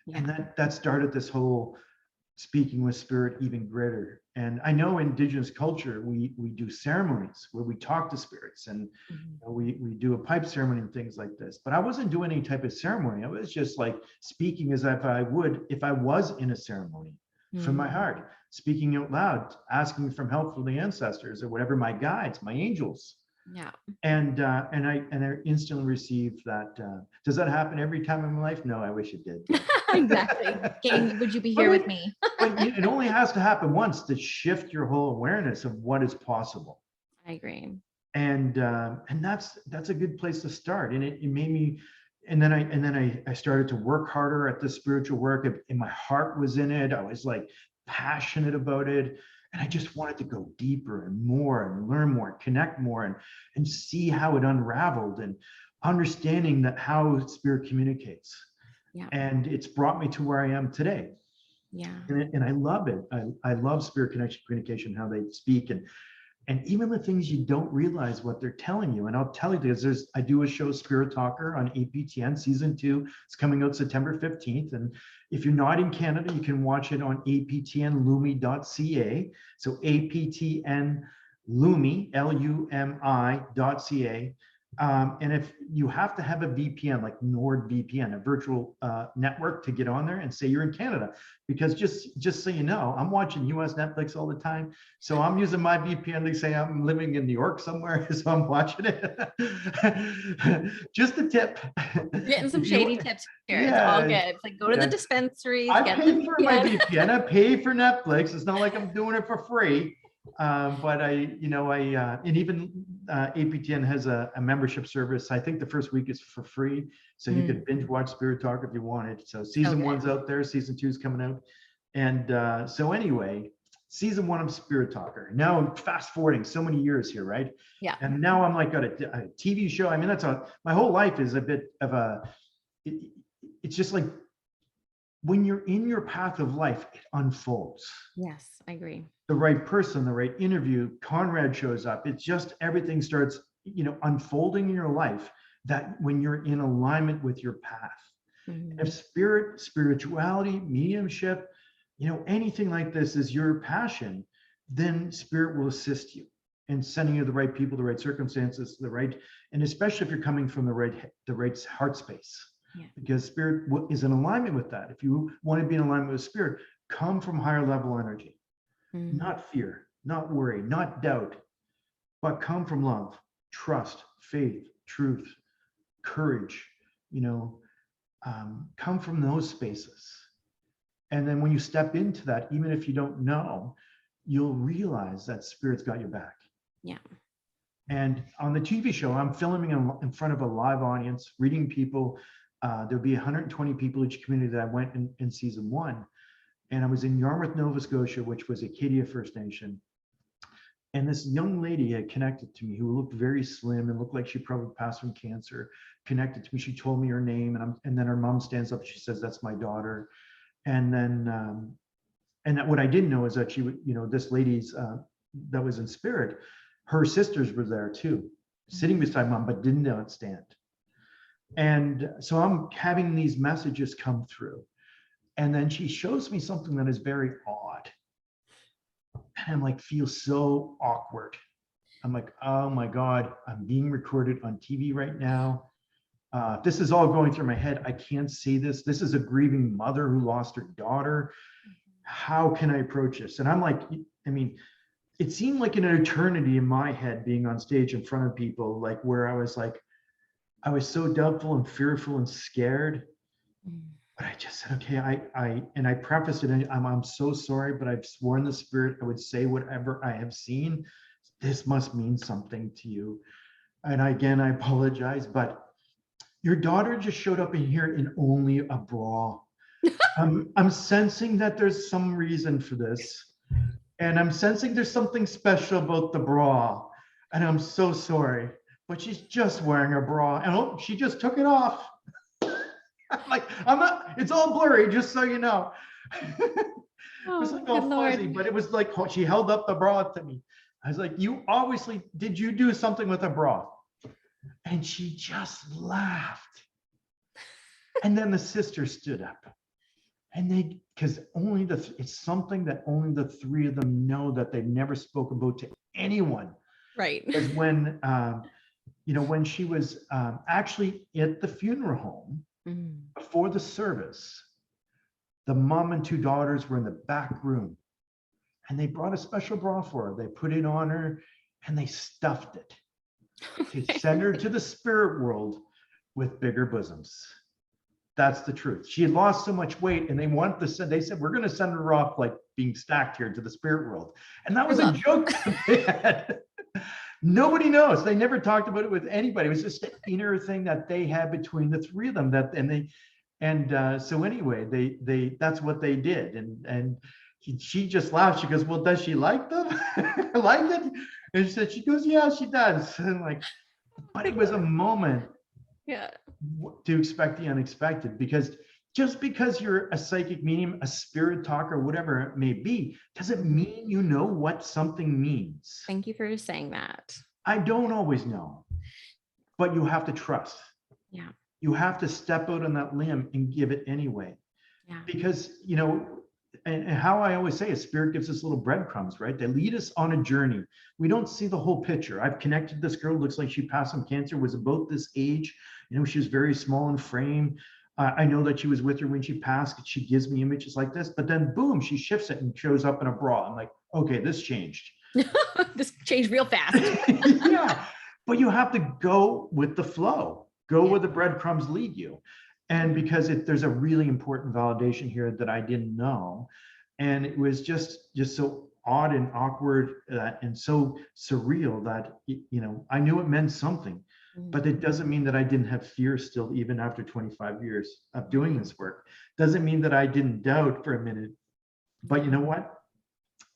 Yeah. And that started this whole speaking with spirit even greater. And I know in Indigenous culture, we do ceremonies where we talk to spirits, and we do a pipe ceremony and things like this. But I wasn't doing any type of ceremony. I was just like speaking as if I would if I was in a ceremony from my heart, speaking out loud, asking from help from the ancestors or whatever, my guides, my angels. Yeah. And I instantly received that. Does that happen every time in my life? No, I wish it did. Exactly. Would you be here with me? But it only has to happen once to shift your whole awareness of what is possible. I agree. And that's a good place to start. And it made me, and then I started to work harder at the spiritual work, and my heart was in it. I was like passionate about it. And I just wanted to go deeper and more and learn more, connect more, and see how it unraveled, and understanding that how spirit communicates. Yeah. And it's brought me to where I am today. Yeah. And I love it. I love spirit communication, how they speak, and even the things you don't realize what they're telling you. And I'll tell you this, I do a show, Spirit Talker, on APTN season 2. It's coming out September 15th. And if you're not in Canada, you can watch it on aptnlumi.ca. So aptnlumi, LUMI.ca. And if you have to have a VPN, like NordVPN, a virtual network, to get on there and say you're in Canada, because just so you know, I'm watching US Netflix all the time. So I'm using my VPN to say I'm living in New York somewhere, so I'm watching it. Just a tip. Getting some shady tips here. Yeah, it's all good. It's like go to the dispensaries. I get pay the for VPN. my VPN. I pay for Netflix. It's not like I'm doing it for free. But and even APTN has a membership service. I think the first week is for free, so you could binge watch Spirit Talk if you wanted. So season 1's out there, season 2's coming out, and so anyway, season 1 of Spirit Talker. Now fast forwarding so many years here, right? Yeah. And now I'm like got a TV show. I mean, my whole life is a bit of it's just like when you're in your path of life, it unfolds. Yes, I agree. The right person, the right interview, Conrad shows up. It's just everything starts, unfolding in your life, that when you're in alignment with your path. If spirituality, mediumship, anything like this is your passion, then spirit will assist you in sending you the right people, the right circumstances, and especially if you're coming from the right heart space. Yeah. Because spirit is in alignment with that. If you want to be in alignment with spirit, come from higher level energy. Not fear, not worry, not doubt, but come from love, trust, faith, truth, courage, come from those spaces. And then when you step into that, even if you don't know, you'll realize that spirit's got your back. Yeah. And on the TV show, I'm filming in front of a live audience, reading people. There'll be 120 people each community that I went in season 1. And I was in Yarmouth, Nova Scotia, which was Acadia First Nation. And this young lady had connected to me, who looked very slim and looked like she probably passed from cancer, connected to me. She told me her name, and then her mom stands up. She says, "That's my daughter." And then, what I didn't know is that she would, this lady's that was in spirit, her sisters were there too, sitting beside mom, but didn't understand. And so I'm having these messages come through. And then she shows me something that is very odd. And I'm like, feel so awkward. I'm like, oh my God, I'm being recorded on TV right now. This is all going through my head. I can't see this. This is a grieving mother who lost her daughter. How can I approach this? And I'm like, it seemed like an eternity in my head being on stage in front of people, like where I was so doubtful and fearful and scared. But I just said, okay, I prefaced it, and I'm so sorry, but I've sworn the spirit I would say whatever I have seen. This must mean something to you. And again, I apologize, but your daughter just showed up in here in only a bra. I'm sensing that there's some reason for this. And I'm sensing there's something special about the bra. And I'm so sorry, but she's just wearing a bra. And she just took it off. Like, it's all blurry, just so you know. It was like all fuzzy, but it was like she held up the bra to me. I was like, did you do something with a bra? And she just laughed. And then the sister stood up. And because it's something that only the three of them know, that they've never spoken about to anyone. Right. Because when she was actually at the funeral home before the service, the mom and two daughters were in the back room, and they brought a special bra for her. They put it on her and they stuffed it to send her to the spirit world with bigger bosoms. That's the truth. She had lost so much weight, and they said, we're going to send her off like being stacked here to the spirit world. And that was a joke that they had. Nobody knows. They never talked about it with anybody. It was just an inner thing that they had between the three of them. So anyway, that's what they did. And she just laughed. She goes, well, does she like them? Like it? And she goes, yeah, she does. And but it was a moment to expect the unexpected, because just because you're a psychic medium, a spirit talker, whatever it may be, doesn't mean you know what something means. Thank you for saying that. I don't always know, but you have to trust. Yeah. You have to step out on that limb and give it anyway. Yeah. Because, and how I always say is, spirit gives us little breadcrumbs, right? They lead us on a journey. We don't see the whole picture. I've connected this girl, looks like she passed some cancer, was about this age. She was very small in frame. I know that she was with her when she passed. She gives me images like this, but then boom, she shifts it and shows up in a bra. I'm like, okay, this changed. This changed real fast. Yeah, but you have to go with the flow. Go where the breadcrumbs lead you. And because there's a really important validation here that I didn't know. And it was just so odd and awkward and so surreal that, I knew it meant something, but it doesn't mean that I didn't have fear still, even after 25 years of doing this work. Doesn't mean that I didn't doubt for a minute, but you know what?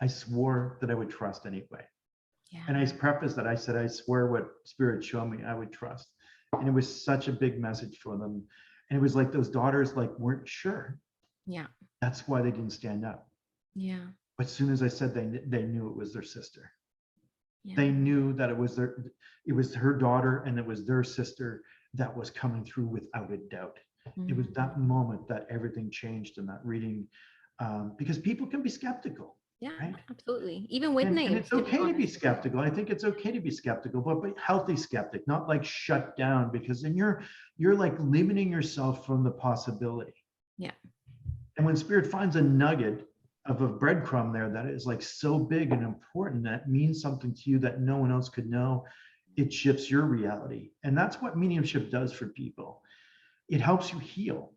I swore that I would trust anyway. Yeah. And I prefaced that. I said, I swear what spirit showed me, I would trust. And it was such a big message for them. And it was like those daughters weren't sure. Yeah. That's why they didn't stand up. Yeah. But as soon as I said, they knew it was their sister. Yeah. They knew that it was her daughter, and it was their sister that was coming through without a doubt. Mm-hmm. It was that moment that everything changed in that reading, because people can be skeptical. Yeah, right? Absolutely. Even with names. And it's okay to be skeptical. I think it's okay to be skeptical, but healthy skeptic, not shut down, because then you're limiting yourself from the possibility. Yeah. And when spirit finds a nugget of a breadcrumb there that is so big and important, that means something to you that no one else could know, it shifts your reality. And that's what mediumship does for people. It helps you heal.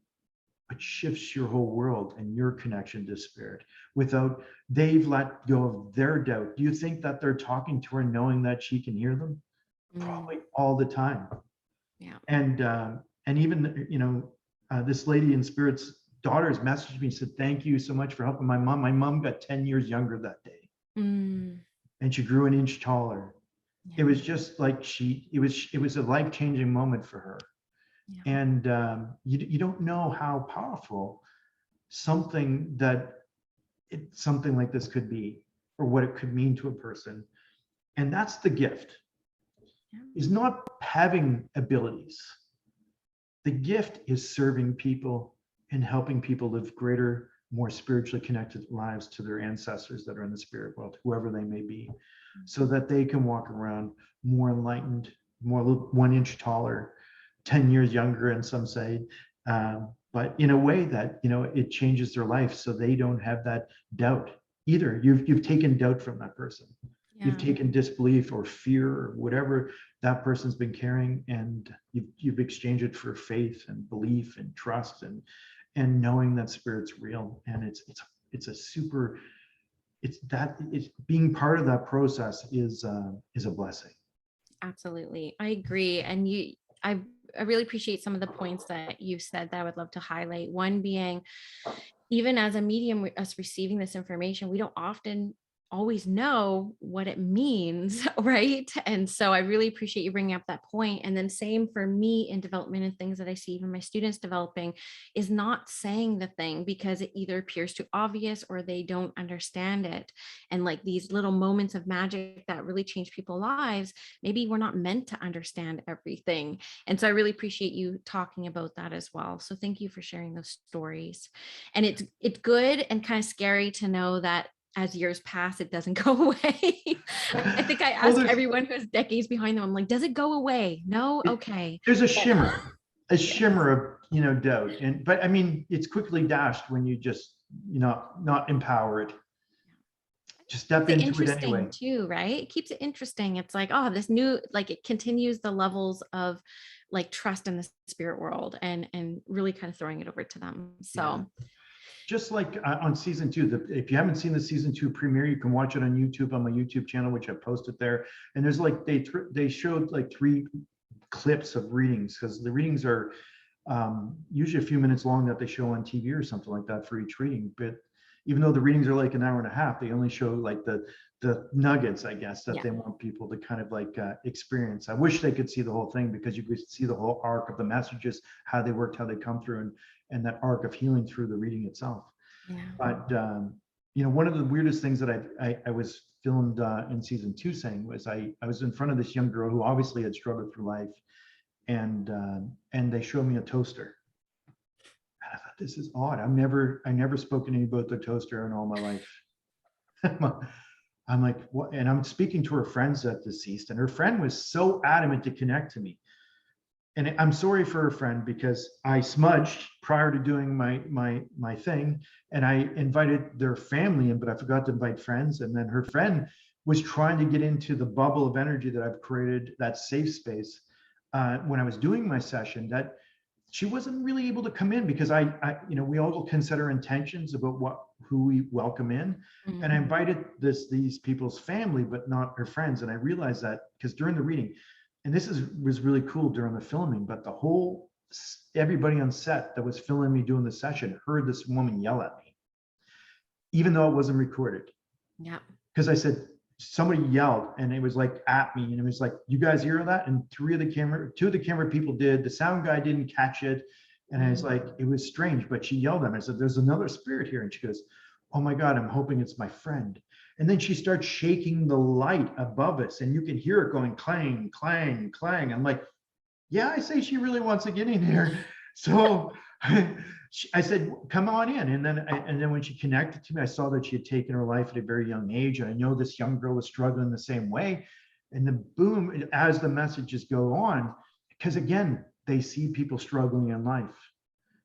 It shifts your whole world and your connection to spirit. They've let go of their doubt. Do you think that they're talking to her knowing that she can hear them? Probably all the time. Yeah. And even this lady in spirit's daughters messaged me and said, thank you so much for helping my mom. My mom got 10 years younger that day. And she grew an inch taller. Yeah. It was just it was a life-changing moment for her. Yeah. And you don't know how powerful something like this could be, or what it could mean to a person. And that's the gift. Yeah. Is not having abilities. The gift is serving people and helping people live greater, more spiritually connected lives to their ancestors that are in the spirit world, whoever they may be, so that they can walk around more enlightened, more 1 inch taller, 10 years younger, and some say, but in a way that, it changes their life, so they don't have that doubt either. You've taken doubt from that person. Yeah. You've taken disbelief or fear or whatever that person's been carrying, and you've exchanged it for faith and belief and trust and knowing that spirit's real. And it's being part of that process is a blessing. Absolutely. I agree. And I really appreciate some of the points that you said that I would love to highlight. One being, even as a medium, us receiving this information, we don't often always know what it means, right? And so I really appreciate you bringing up that point. And then same for me in development and things that I see even my students developing is not saying the thing because it either appears too obvious or they don't understand it. And like these little moments of magic that really change people's lives, maybe we're not meant to understand everything. And so I really appreciate you talking about that as well. So thank you for sharing those stories. And it's good and kind of scary to know that as years pass, it doesn't go away. I think I Well, ask everyone who has decades behind them, I'm like, does it go away? No? Okay. there's a But, shimmer of, doubt. But I mean, it's quickly dashed when you just, not empower it. Just step it's into it anyway. interesting too, right? It keeps it interesting. It's like, oh, this new, like it continues the levels of like trust in the spirit world and really kind of throwing it over to them. So Yeah. Just like on season 2, if you haven't seen the season 2 premiere, you can watch it on YouTube, on my YouTube channel, which I posted there. And there's like, they showed like 3 clips of readings, because the readings are usually a few minutes long that they show on TV or something like that for each reading. But even though the readings are like an hour and a half, they only show like the nuggets, I guess, that they want people to kind of like experience. I wish they could see the whole thing, because you could see the whole arc of the messages, how they worked, how they come through, and that arc of healing through the reading itself. But one of the weirdest things that I was filmed in season 2 saying was I was in front of this young girl who obviously had struggled through life, and they showed me a toaster. And I thought, this is odd. I never spoken to anybody about the toaster in all my life. I'm like, what? And I'm speaking to her friends that deceased, and her friend was so adamant to connect to me. And I'm sorry for her friend, because I smudged prior to doing my thing, and I invited their family in, but I forgot to invite friends. And then her friend was trying to get into the bubble of energy that I've created, that safe space, when I was doing my session, that she wasn't really able to come in, because we all consider intentions about who we welcome in. mm-hmm. And I invited these people's family, but not her friends. And I realized that because during the reading, and this was really cool during the filming, but everybody on set that was filming me doing the session heard this woman yell at me, even though it wasn't recorded. Yeah. Because I said, somebody yelled, and it was like at me, and it was like, you guys hear that? And 2 of the camera people did. The sound guy didn't catch it. And I was like, it was strange, but she yelled at me. I said, there's another spirit here. And she goes, oh my God, I'm hoping it's my friend. And then she starts shaking the light above us, and you can hear it going clang, clang, clang. I'm like, yeah, I say she really wants to get in here. So I said, come on in. And then when she connected to me, I saw that she had taken her life at a very young age. And I know this young girl was struggling the same way. And then boom, as the messages go on, because again, they see people struggling in life.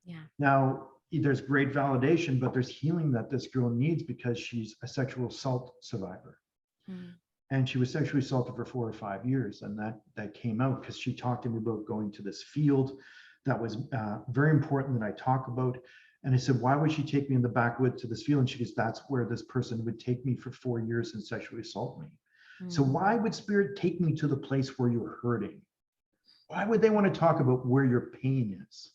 Yeah. Now, there's great validation, but there's healing that this girl needs, because she's a sexual assault survivor. And she was sexually assaulted for 4 or 5 years. And that came out because she talked to me about going to this field that was very important that I talk about. And I said, why would she take me in the backwoods to this field? And she goes, that's where this person would take me for 4 years and sexually assault me. So why would spirit take me to the place where you're hurting? Why would they want to talk about where your pain is?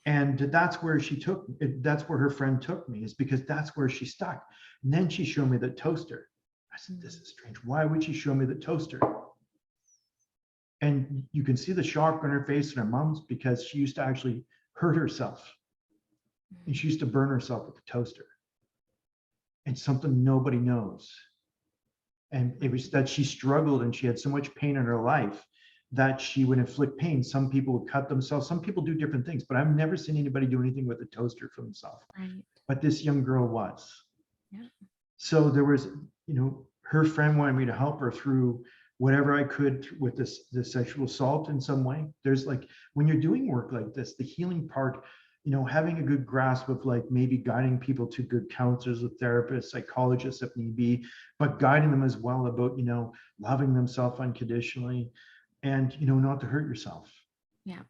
And that's where her friend took me, is because that's where she stuck. And then she showed me the toaster. I said, this is strange. Why would she show me the toaster? And you can see the shock on her face and her mom's, because she used to actually hurt herself. And she used to burn herself with the toaster. And something nobody knows. And it was that she struggled, and she had so much pain in her life that she would inflict pain. Some people would cut themselves. Some people do different things, but I've never seen anybody do anything with a toaster for themselves. Right. But this young girl was. Yeah. So there was, her friend wanted me to help her through whatever I could with this sexual assault in some way. There's like, when you're doing work like this, the healing part, having a good grasp of like maybe guiding people to good counselors, therapists, psychologists if need be, but guiding them as well about, loving themselves unconditionally, and not to hurt yourself. Yeah.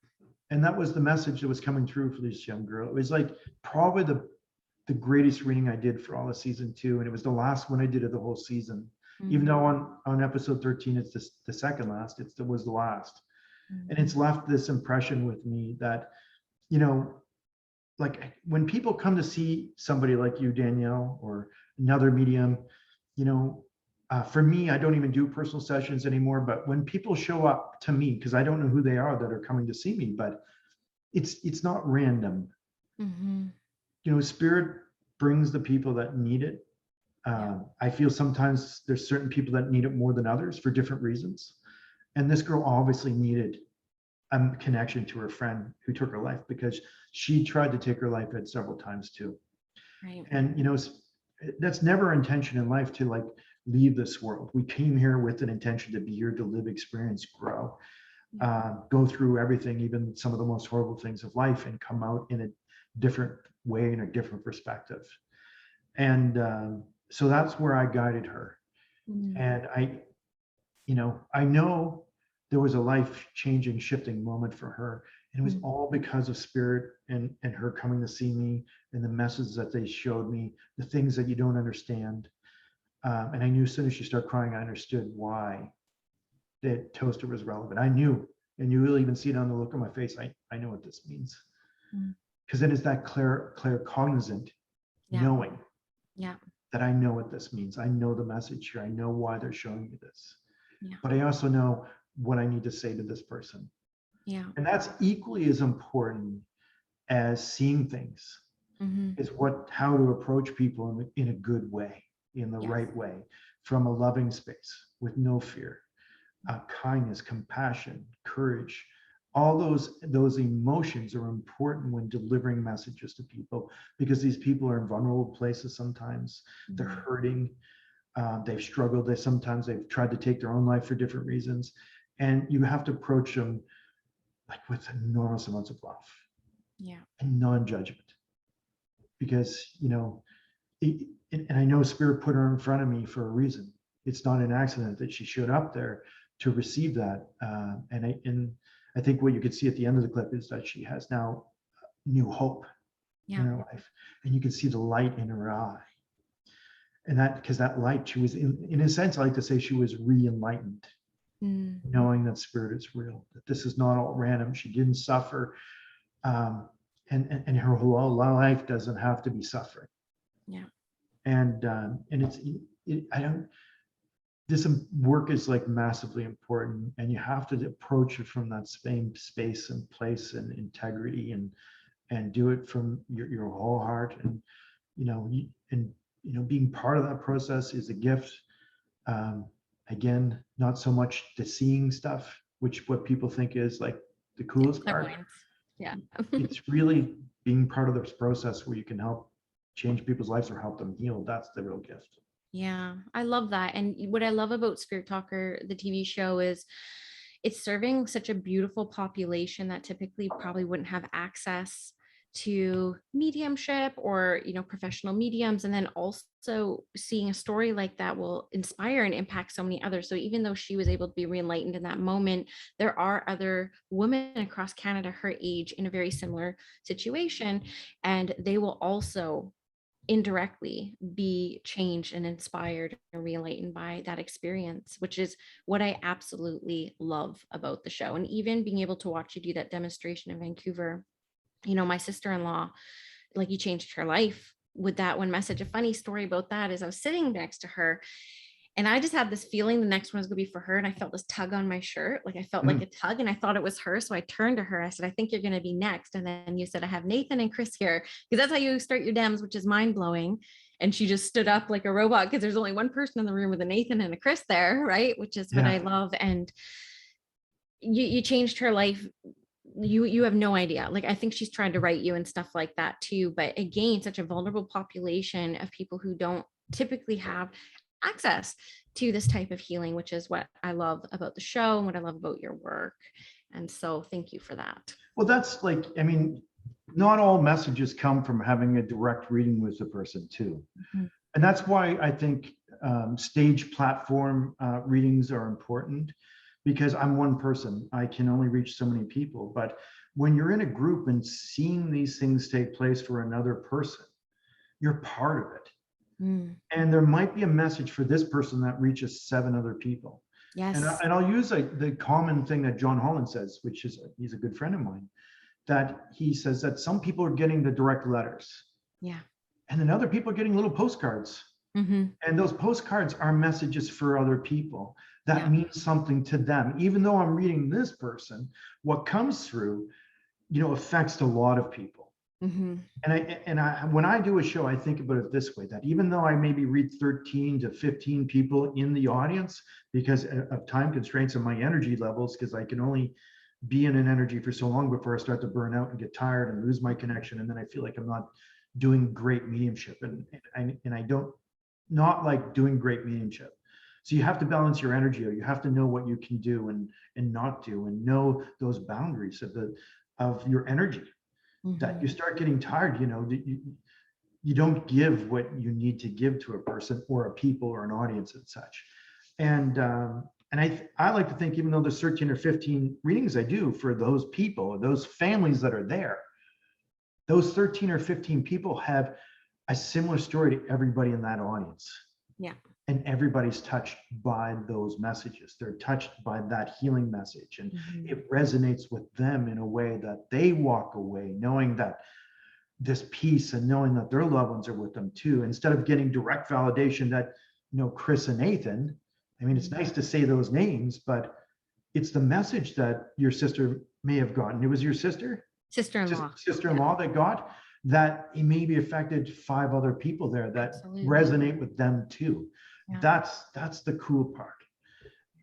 And that was the message that was coming through for this young girl. It was like probably the greatest reading I did for all of season 2, and it was the last one I did of the whole season. Even though on episode 13 it's the second last, it was the last. And it's left this impression with me that, like when people come to see somebody like you, Danielle, or another medium, you know, for me, I don't even do personal sessions anymore, but when people show up to me, because I don't know who they are that are coming to see me, but it's not random. Mm-hmm. You know, spirit brings the people that need it. Yeah. I feel sometimes there's certain people that need it more than others for different reasons. And this girl obviously needed a connection to her friend who took her life, because she tried to take her life at several times too. Right. And you know, that's never our intention in life to like leave this world. We came here with an intention to be here to live, experience, grow, Yeah. go through everything, even some of the most horrible things of life, and come out in a different way, in a different perspective. And so that's where I guided her. Mm. And you know, I know there was a life changing, shifting moment for her. And it was Mm. all because of spirit and her coming to see me, and the messages that they showed me, the things that you don't understand. And I knew as soon as she started crying, I understood why that toaster was relevant. I knew, and you will even see it on the look on my face. I know what this means. Mm. Because then it's that claircognizant Yeah. knowing Yeah. that I know what this means. I know the message here. I know why they're showing me this. Yeah. But I also know what I need to say to this person. Yeah. And that's equally as important as seeing things, Mm-hmm. is how to approach people in a good way, in the Yes. right way, from a loving space with no fear, kindness, compassion, courage. All those emotions are important when delivering messages to people, because these people are in vulnerable places sometimes. They're Mm-hmm. hurting, they've struggled, sometimes they've tried to take their own life for different reasons. And you have to approach them like with enormous amounts of love Yeah. and non-judgment, because you know, and I know spirit put her in front of me for a reason. It's not an accident that she showed up there to receive that. And I think what you could see at the end of the clip is that she has now new hope in Yeah. her life, and you can see the light in her eye. And that, because that light, she was in a sense, I like to say she was re-enlightened, Mm. knowing that spirit is real, that this is not all random. She didn't suffer. Um, and her whole life doesn't have to be suffering. Yeah. And I don't, this work is like massively important, and you have to approach it from that same space and place and integrity, and do it from your whole heart. And you know, being part of that process is a gift. um, Again, not so much the seeing stuff, which what people think is like the Yeah. coolest part. Clairvoyance. Yeah. It's really being part of this process where you can help change people's lives or help them heal. That's the real gift. Yeah, I love that. And what I love about Spirit Talker, the TV show, is it's serving such a beautiful population that typically probably wouldn't have access to mediumship or, professional mediums. And then also seeing a story like that will inspire and impact so many others. So even though she was able to be re-enlightened in that moment, there are other women across Canada her age in a very similar situation, and they will also indirectly be changed and inspired and re-enlightened by that experience, which is what I absolutely love about the show. And even being able to watch you do that demonstration in Vancouver, my sister-in-law, like, you changed her life with that one message. A funny story about that is I was sitting next to her, and I just had this feeling the next one was going to be for her. And I felt this tug on my shirt. Like, I felt like a tug, and I thought it was her. So I turned to her. I said, I think you're going to be next. And then you said, I have Nathan and Chris here, because that's how you start your dems, which is mind blowing. And she just stood up like a robot, because there's only one person in the room with a Nathan and a Chris there. Right. Which is what I love. And you changed her life. You have no idea. Like, I think she's trying to write you and stuff like that too. But again, such a vulnerable population of people who don't typically have access to this type of healing, which is what I love about the show and what I love about your work. And so thank you for that. Well, that's like, I mean, not all messages come from having a direct reading with the person too. Mm-hmm. And that's why I think stage platform readings are important, because I'm one person. I can only reach so many people. But when you're in a group and seeing these things take place for another person, you're part of it. Mm. And there might be a message for this person that reaches 7 other people. Yes. And I'll use the common thing that John Holland says, which is, he's a good friend of mine, that he says that some people are getting the direct letters. Yeah. And then other people are getting little postcards. Mm-hmm. And those postcards are messages for other people that Yeah. mean something to them. Even though I'm reading this person, what comes through, affects a lot of people. Mm-hmm. And when I do a show, I think about it this way, that even though I maybe read 13 to 15 people in the audience because of time constraints and my energy levels, because I can only be in an energy for so long before I start to burn out and get tired and lose my connection. And then I feel like I'm not doing great mediumship. And I don't not like doing great mediumship. So you have to balance your energy, or you have to know what you can do and not do, and know those boundaries of your energy. That you Mm-hmm. start getting tired, you don't give what you need to give to a person or a people or an audience and such. And I like to think, even though there's 13 or 15 readings I do for those people or those families that are there, those 13 or 15 people have a similar story to everybody in that audience. Yeah. And everybody's touched by those messages. They're touched by that healing message. And Mm-hmm. it resonates with them in a way that they walk away knowing that this peace and knowing that their loved ones are with them too, instead of getting direct validation that, Chris and Nathan, I mean, it's nice to say those names, but it's the message that your sister may have gotten. It was your Sister-in-law. sister-in-law that got that. It maybe affected 5 other people there that Absolutely. resonate with them too. Yeah. That's the cool part.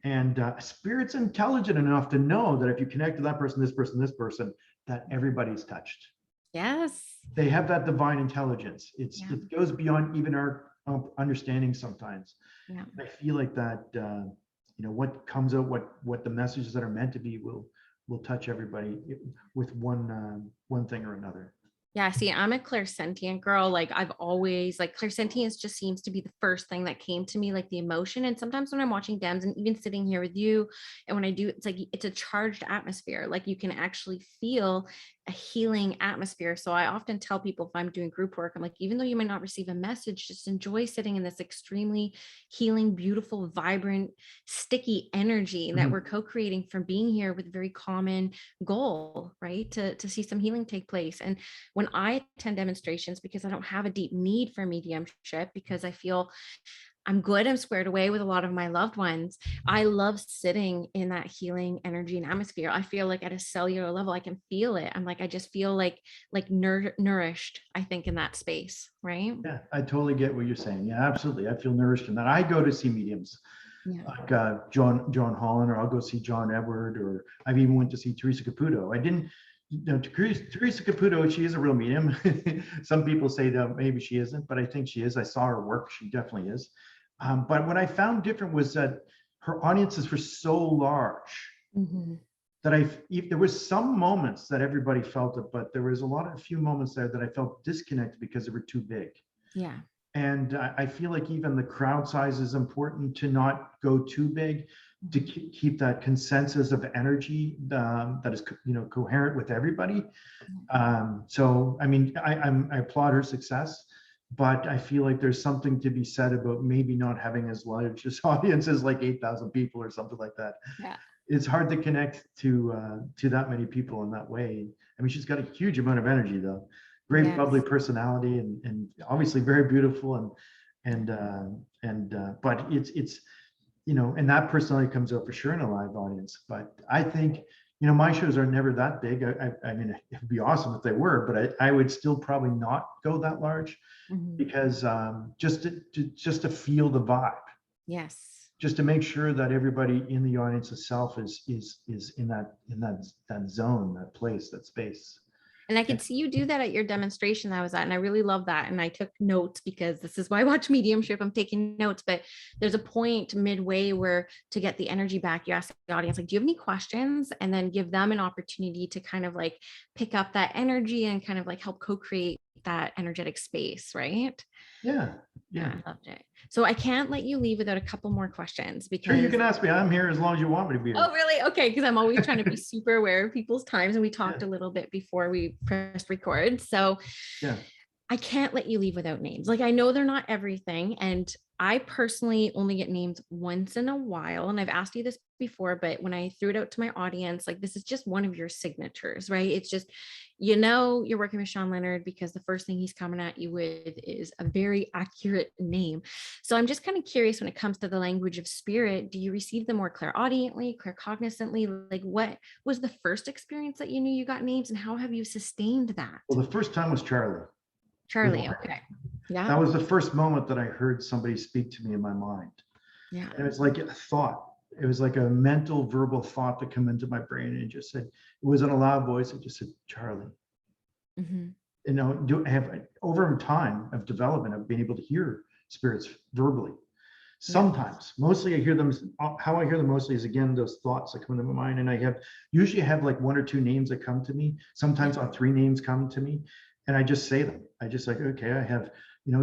And spirit's intelligent enough to know that if you connect to that person, this person, that everybody's touched. Yes. They have that divine intelligence. It goes beyond even our understanding sometimes. Yeah. I feel like that, what comes out, what the messages that are meant to be will touch everybody with one thing or another. Yeah, see, I'm a clairsentient girl. Like I've always like clairsentience just seems to be the first thing that came to me, like the emotion. And sometimes when I'm watching Dems and even sitting here with you, and when I do, it's like it's a charged atmosphere. Like you can actually feel a healing atmosphere. So I often tell people if I'm doing group work, I'm like, even though you might not receive a message, just enjoy sitting in this extremely healing, beautiful, vibrant, sticky energy that we're co-creating from being here with a very common goal, right? To see some healing take place. And when I attend demonstrations, because I don't have a deep need for mediumship, because I feel I'm good, I'm squared away with a lot of my loved ones, I love sitting in that healing energy and atmosphere. I feel like at a cellular level, I can feel it. I'm like, I just feel like nourished, I think, in that space, right? Yeah, I totally get what you're saying. Yeah, absolutely. I feel nourished in that. I go to see mediums. Yeah. Like John Holland, or I'll go see John Edward, or I've even went to see Teresa Caputo. I didn't, Teresa Caputo, she is a real medium. Some people say that maybe she isn't, but I think she is. I saw her work. She definitely is. But what I found different was that her audiences were so large that there was some moments that everybody felt it, but there was a few moments there that I felt disconnected because they were too big. Yeah. And I feel like even the crowd size is important, to not go too big, to keep that consensus of energy that is coherent with everybody. So I mean, I applaud her success, but I feel like there's something to be said about maybe not having as large as audiences, like 8,000 people or something like that. Yeah. It's hard to connect to that many people in that way. I mean, she's got a huge amount of energy, though. Great bubbly personality, and obviously very beautiful, but it's and that personality comes out for sure in a live audience. But I think my shows are never that big. I mean, it'd be awesome if they were, but I would still probably not go that large, because just to feel the vibe. Yes. Just to make sure that everybody in the audience itself is in that zone, that place, that space. And I could see you do that at your demonstration that I was at. And I really love that. And I took notes, because this is why I watch mediumship. I'm taking notes, but there's a point midway where, to get the energy back, you ask the audience, like, do you have any questions? And then give them an opportunity to kind of like pick up that energy and kind of like help co-create that energetic space, right? Yeah. I loved it. So I can't let you leave without a couple more questions, because sure, you can ask me. I'm here as long as you want me to be here. Oh, really? Okay, because I'm always trying to be super aware of people's times, and we talked a little bit before we pressed record. So I can't let you leave without names. Like, I know they're not everything, and I personally only get named once in a while. And I've asked you this before, but when I threw it out to my audience, like, this is just one of your signatures, right? It's just, you're working with Shawn Leonard because the first thing he's coming at you with is a very accurate name. So I'm just kind of curious, when it comes to the language of spirit, do you receive them more clairaudiently, claircognizantly? Like, what was the first experience that you knew you got names, and how have you sustained that? Well, the first time was Charlie. Charlie, okay. That Yeah. was the first moment that I heard somebody speak to me in my mind. Yeah. And it was like a thought. It was like a mental, verbal thought that came into my brain, and it just said, it wasn't a loud voice. It just said, Charlie. Mm-hmm. You know, over time of development, I've been able to hear spirits verbally. Sometimes, mostly I hear them. How I hear them mostly is, again, those thoughts that come into my mind. And I usually have like one or two names that come to me. Sometimes all three names come to me, and I just say them. I just like, okay, I have,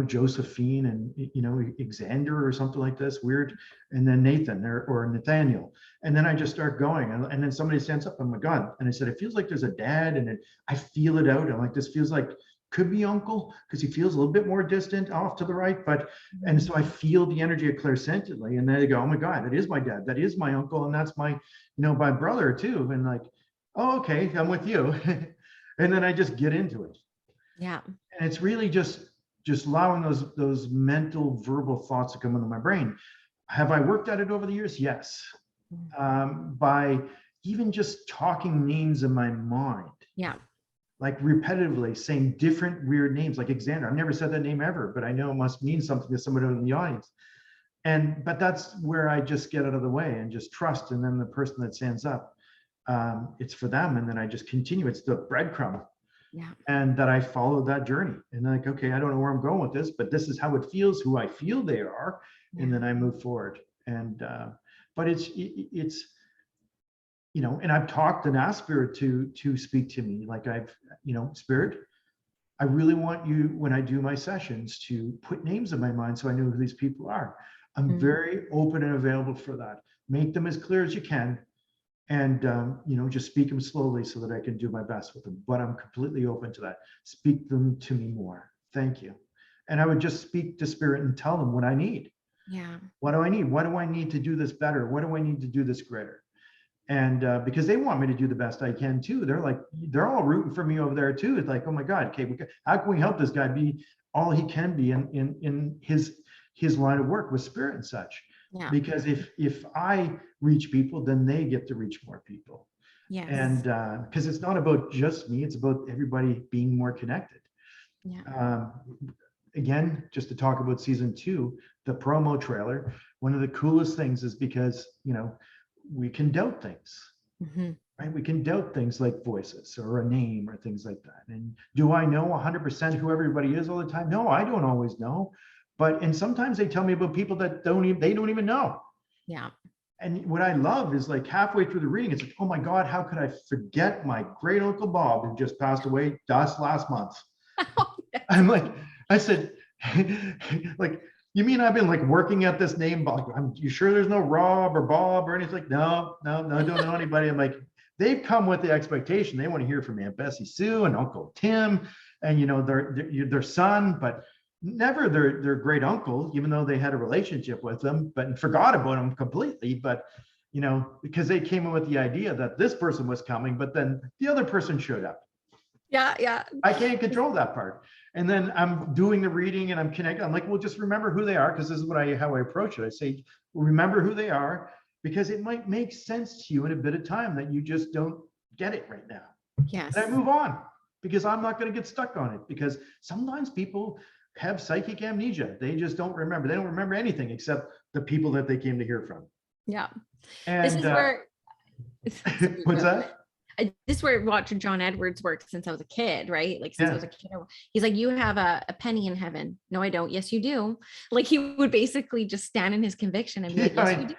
Josephine and, Xander or something like this, weird. And then Nathan or Nathaniel. And then I just start going. And then somebody stands up, oh my God. And I said, it feels like there's a dad, and I feel it out. I'm like, this feels like, could be uncle, because he feels a little bit more distant off to the right. And so I feel the energy of clairsentiently. And then I go, oh my God, that is my dad. That is my uncle. And that's my, my brother too. And like, oh, okay, I'm with you. And then I just get into it. Yeah. And it's really just allowing those mental, verbal thoughts to come into my brain. Have I worked at it over the years? Yes. By even just talking names in my mind. Yeah. Like repetitively saying different weird names, like Xander. I've never said that name ever, but I know it must mean something to somebody in the audience. But that's where I just get out of the way and just trust. And then the person that stands up, it's for them. And then I just continue. It's the breadcrumb. Yeah. And that I followed that journey. And like, okay, I don't know where I'm going with this, but this is how it feels, who I feel they are. Yeah. And then I move forward. And but it's and I've talked and asked spirit to speak to me. Like Spirit, I really want you, when I do my sessions, to put names in my mind so I know who these people are. I'm very open and available for that. Make them as clear as you can. And, just speak them slowly so that I can do my best with them. But I'm completely open to that. Speak them to me more. Thank you. And I would just speak to spirit and tell them what I need. Yeah. What do I need? What do I need to do this better? What do I need to do this greater? And because they want me to do the best I can too. They're all rooting for me over there too. It's like, oh my God, okay, how can we help this guy be all he can be in his line of work with spirit and such? Yeah. Because if I reach people, then they get to reach more people. Yes. And because it's not about just me, it's about everybody being more connected. Yeah. Again, just to talk about season 2, the promo trailer, one of the coolest things is because, we can doubt things, right? We can doubt things like voices or a name or things like that. And do I know 100% who everybody is all the time? No, I don't always know. And sometimes they tell me about people that they don't even know. Yeah. And what I love is like halfway through the reading, it's like, oh my God, how could I forget my great uncle Bob who just passed away just last month? I'm like, I said, like, you mean I've been like working at this name? You sure there's no Rob or Bob or anything? Like, no, I don't know anybody. I'm like, they've come with the expectation. They want to hear from Aunt Bessie Sue and Uncle Tim and, their son, but never their great uncle, even though they had a relationship with them, but forgot about them completely. But, because they came in with the idea that this person was coming, but then the other person showed up. Yeah. Yeah. I can't control that part. And then I'm doing the reading and I'm connected. I'm like, well, just remember who they are. Cause this is how I approach it. I say, well, remember who they are, because it might make sense to you in a bit of time that you just don't get it right now. Yes. And I move on, because I'm not going to get stuck on it, because sometimes people have psychic amnesia. They just don't remember. They don't remember anything except the people that they came to hear from. Yeah. And this is where what's that? This is where watching John Edwards work since I was a kid, right? Like since I was a kid, he's like, you have a penny in heaven. No, I don't. Yes, you do. Like he would basically just stand in his conviction and be like, yes, you do.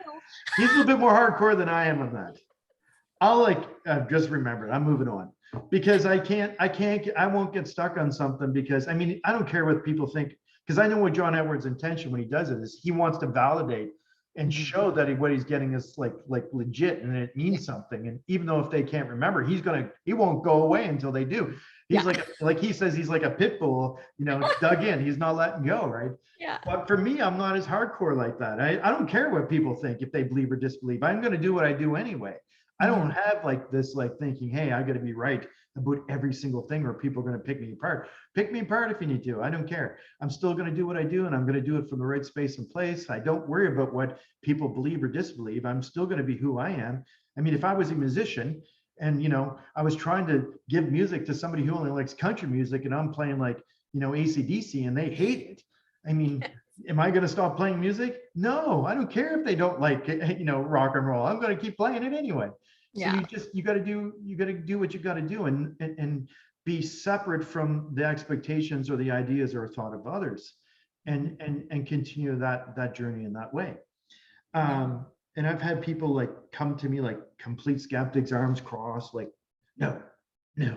He's a little bit more hardcore than I am on that. I'll just remember, I'm moving on, because I won't get stuck on something, because I don't care what people think, because I know what John Edwards' intention when he does it is he wants to validate and Mhm. show that what he's getting is like legit and it means something. And even though if they can't remember, he won't go away until they do. He's Yeah. like he says, he's like a pit bull, dug in. He's not letting go, right? Yeah. But for me, I'm not as hardcore like that. I don't care what people think, if they believe or disbelieve. I'm going to do what I do anyway. I don't have like this thinking, hey, I got to be right about every single thing or people are going to pick me apart. Pick me apart if you need to. I don't care. I'm still going to do what I do, and I'm going to do it from the right space and place. I don't worry about what people believe or disbelieve. I'm still going to be who I am. I mean, if I was a musician and I was trying to give music to somebody who only likes country music, and I'm playing like AC/DC and they hate it, I mean, am I going to stop playing music? No, I don't care if they don't like rock and roll. I'm going to keep playing it anyway. So you got to do what you got to do, and be separate from the expectations or the ideas or thought of others, and continue that journey in that way. And I've had people like come to me like complete skeptics, arms crossed, like, no. Yeah.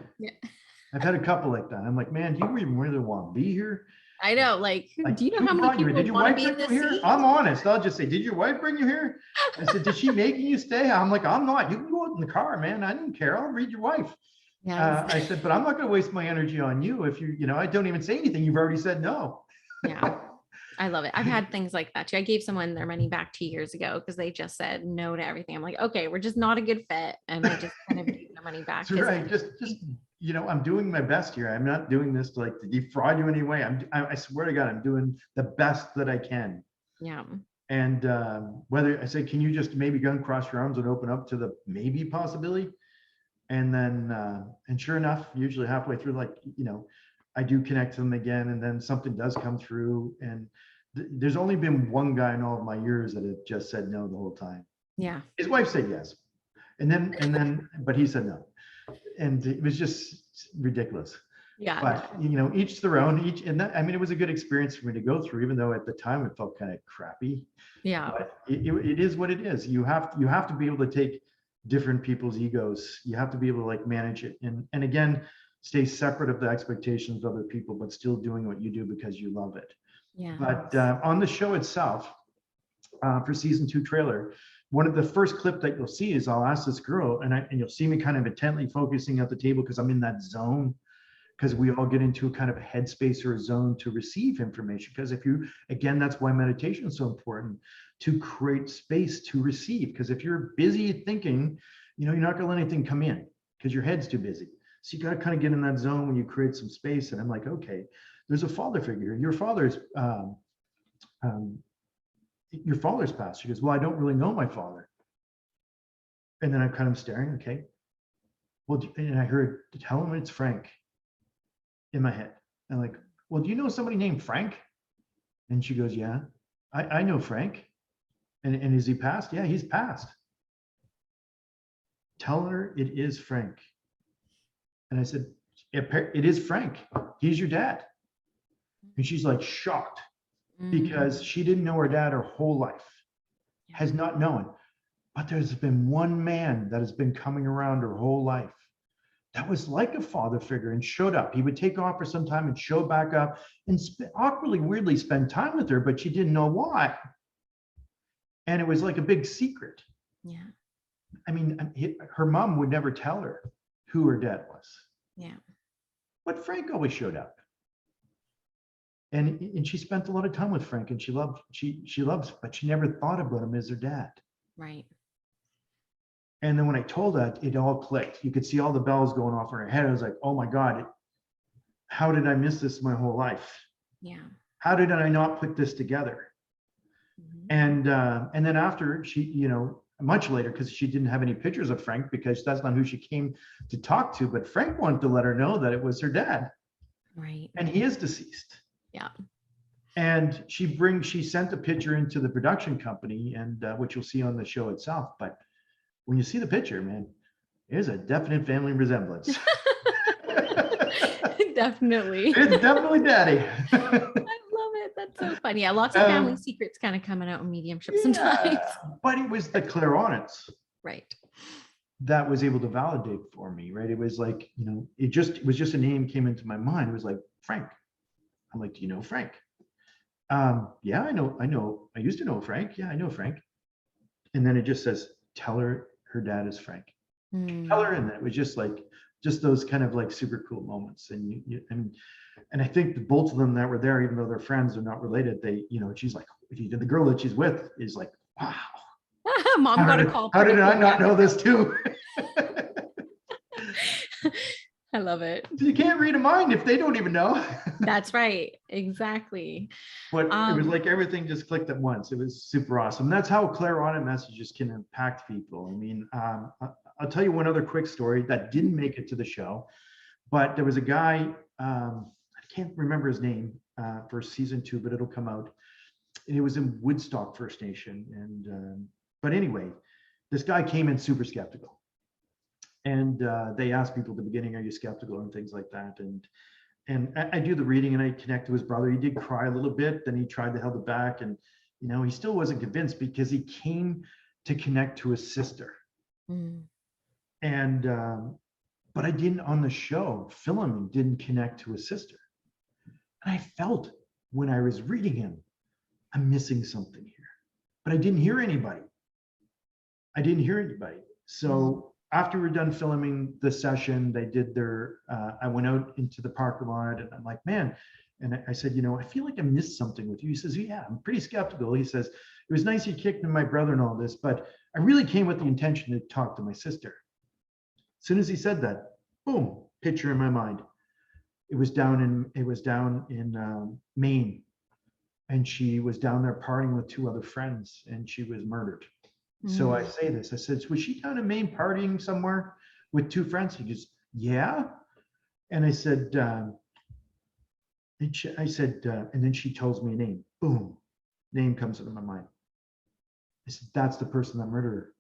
I've had a couple like that. I'm like, man, do you even really want to be here? I know. Like, do you know how many people did your want wife to be in bring this you here? seat? I'm honest. I'll just say, did your wife bring you here? I said, did she making you stay? I'm like, I'm not. You can go out in the car, man. I didn't care. I'll read your wife. Yeah. I said, but I'm not going to waste my energy on you if I don't even say anything. You've already said no. Yeah. I love it. I've had things like that too. I gave someone their money back 2 years ago because they just said no to everything. I'm like, okay, we're just not a good fit. And I just kind of gave their money back. That's right. Just I'm doing my best here. I'm not doing this to defraud you anyway. I swear to God, I'm doing the best that I can. Yeah. And whether I say, can you just maybe go and cross your arms and open up to the maybe possibility? And then, and sure enough, usually halfway through, I do connect to them again, and then something does come through. And there's only been one guy in all of my years that had just said no the whole time. Yeah. His wife said yes, and then, but he said no, and it was just ridiculous. Yeah. But each their own. And that, I mean, it was a good experience for me to go through, even though at the time it felt kind of crappy. Yeah. But it is what it is. You have to be able to take different people's egos. You have to be able to manage it, and again, stay separate of the expectations of other people, but still doing what you do because you love it. Yeah. But on the show itself, for season 2 trailer, one of the first clip that you'll see is I'll ask this girl, and you'll see me kind of intently focusing at the table because I'm in that zone. Because we all get into a kind of a headspace or a zone to receive information. Because again, that's why meditation is so important, to create space to receive. Because if you're busy thinking, you're not going to let anything come in because your head's too busy. So you got to kind of get in that zone when you create some space. And I'm like, okay, there's a father figure. Your father's passed. She goes, well, I don't really know my father. And then I'm kind of staring, okay. Well, and I heard, tell him it's Frank in my head. I'm like, well, do you know somebody named Frank? And she goes, yeah, I know Frank. And is he passed? Yeah, he's passed. Tell her it is Frank. And I said, it is Frank. He's your dad. And she's like shocked because she didn't know her dad her whole life, has not known. But there's been one man that has been coming around her whole life that was like a father figure and showed up. He would take off for some time and show back up and awkwardly, weirdly spend time with her, but she didn't know why. And it was like a big secret. Yeah. I mean, her mom would never tell her who her dad was. Yeah. But Frank always showed up. And she spent a lot of time with Frank, and she loves, but she never thought about him as her dad. Right. And then when I told her, it all clicked. You could see all the bells going off in her head. I was like, oh my God, how did I miss this my whole life? Yeah. How did I not put this together? And then after she, much later, because she didn't have any pictures of Frank because that's not who she came to talk to, but Frank wanted to let her know that it was her dad. Right. And he is deceased. Yeah. And she sent a picture into the production company, and which you'll see on the show itself. But when you see the picture, man, there's a definite family resemblance. Definitely. It's definitely daddy. I love it. That's so funny. Yeah, lots of family secrets kind of coming out in mediumship sometimes. But it was the clairvoyance, right, that was able to validate for me, right? It was like, it was just a name came into my mind. It was like Frank. I'm like, do you know Frank? Yeah, I know. I used to know Frank. Yeah, I know Frank. And then it just says, tell her dad is Frank. Tell her. And it was just like, just those kind of like super cool moments. And and I think the both of them that were there, even though they're friends, they're not related. They, she's like, the girl that she's with is like, wow. Mom got a call. How did I not know this too? I love it. You can't read a mind if they don't even know. That's right. Exactly. But it was like everything just clicked at once. It was super awesome. That's how clairaudient messages can impact people. I mean, I'll tell you one other quick story that didn't make it to the show, but there was a guy, I can't remember his name for season 2, but it'll come out. And it was in Woodstock First Nation. And but anyway, this guy came in super skeptical. And they asked people at the beginning, are you skeptical and things like that. And I do the reading and I connect to his brother. He did cry a little bit. Then he tried to hold it back. And, he still wasn't convinced because he came to connect to his sister. And, but I didn't on the show, filming didn't connect to his sister. And I felt when I was reading him, I'm missing something here, but I didn't hear anybody. So after we're done filming the session, they did their, I went out into the parking lot and I'm like, man, and I said, I feel like I missed something with you. He says, yeah, I'm pretty skeptical. He says, it was nice you kicked in my brother and all this, but I really came with the intention to talk to my sister. As soon as he said that, boom, picture in my mind. It was down in Maine, and she was down there partying with 2 other friends, and she was murdered. So I say this, I said, was she down in Maine partying somewhere with 2 friends? He goes, yeah. And I said, and then she tells me a name. Boom, name comes into my mind. I said, that's the person that murdered her.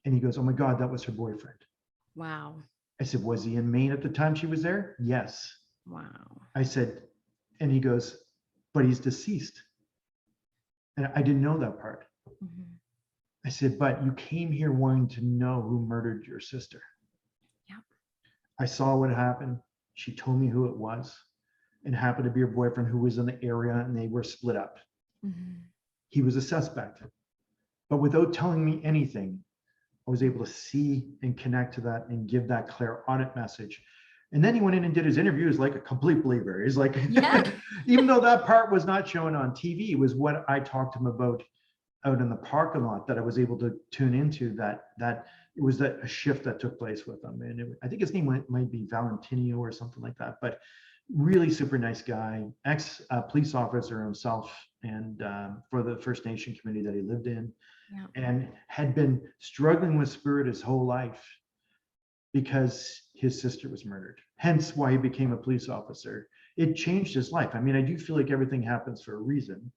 And he goes, oh my God, that was her boyfriend. Wow. I said, was he in Maine at the time she was there? Yes. Wow. I said, and he goes, but he's deceased. And I didn't know that part. I said, but you came here wanting to know who murdered your sister. Yeah. I saw what happened. She told me who it was. It happened to be her boyfriend who was in the area, and they were split up. He was a suspect. But without telling me anything, I was able to see and connect to that and give that clairaudient message. And then he went in and did his interview as like a complete believer. He's like, yeah. Even though that part was not shown on TV, it was what I talked to him about out in the parking lot that I was able to tune into, that it was that a shift that took place with him. And I think his name might be Valentinio or something like that, but really super nice guy, ex police officer himself, and for the First Nation community that he lived in, and had been struggling with spirit his whole life because his sister was murdered. Hence why he became a police officer. It changed his life. I mean, I do feel like everything happens for a reason.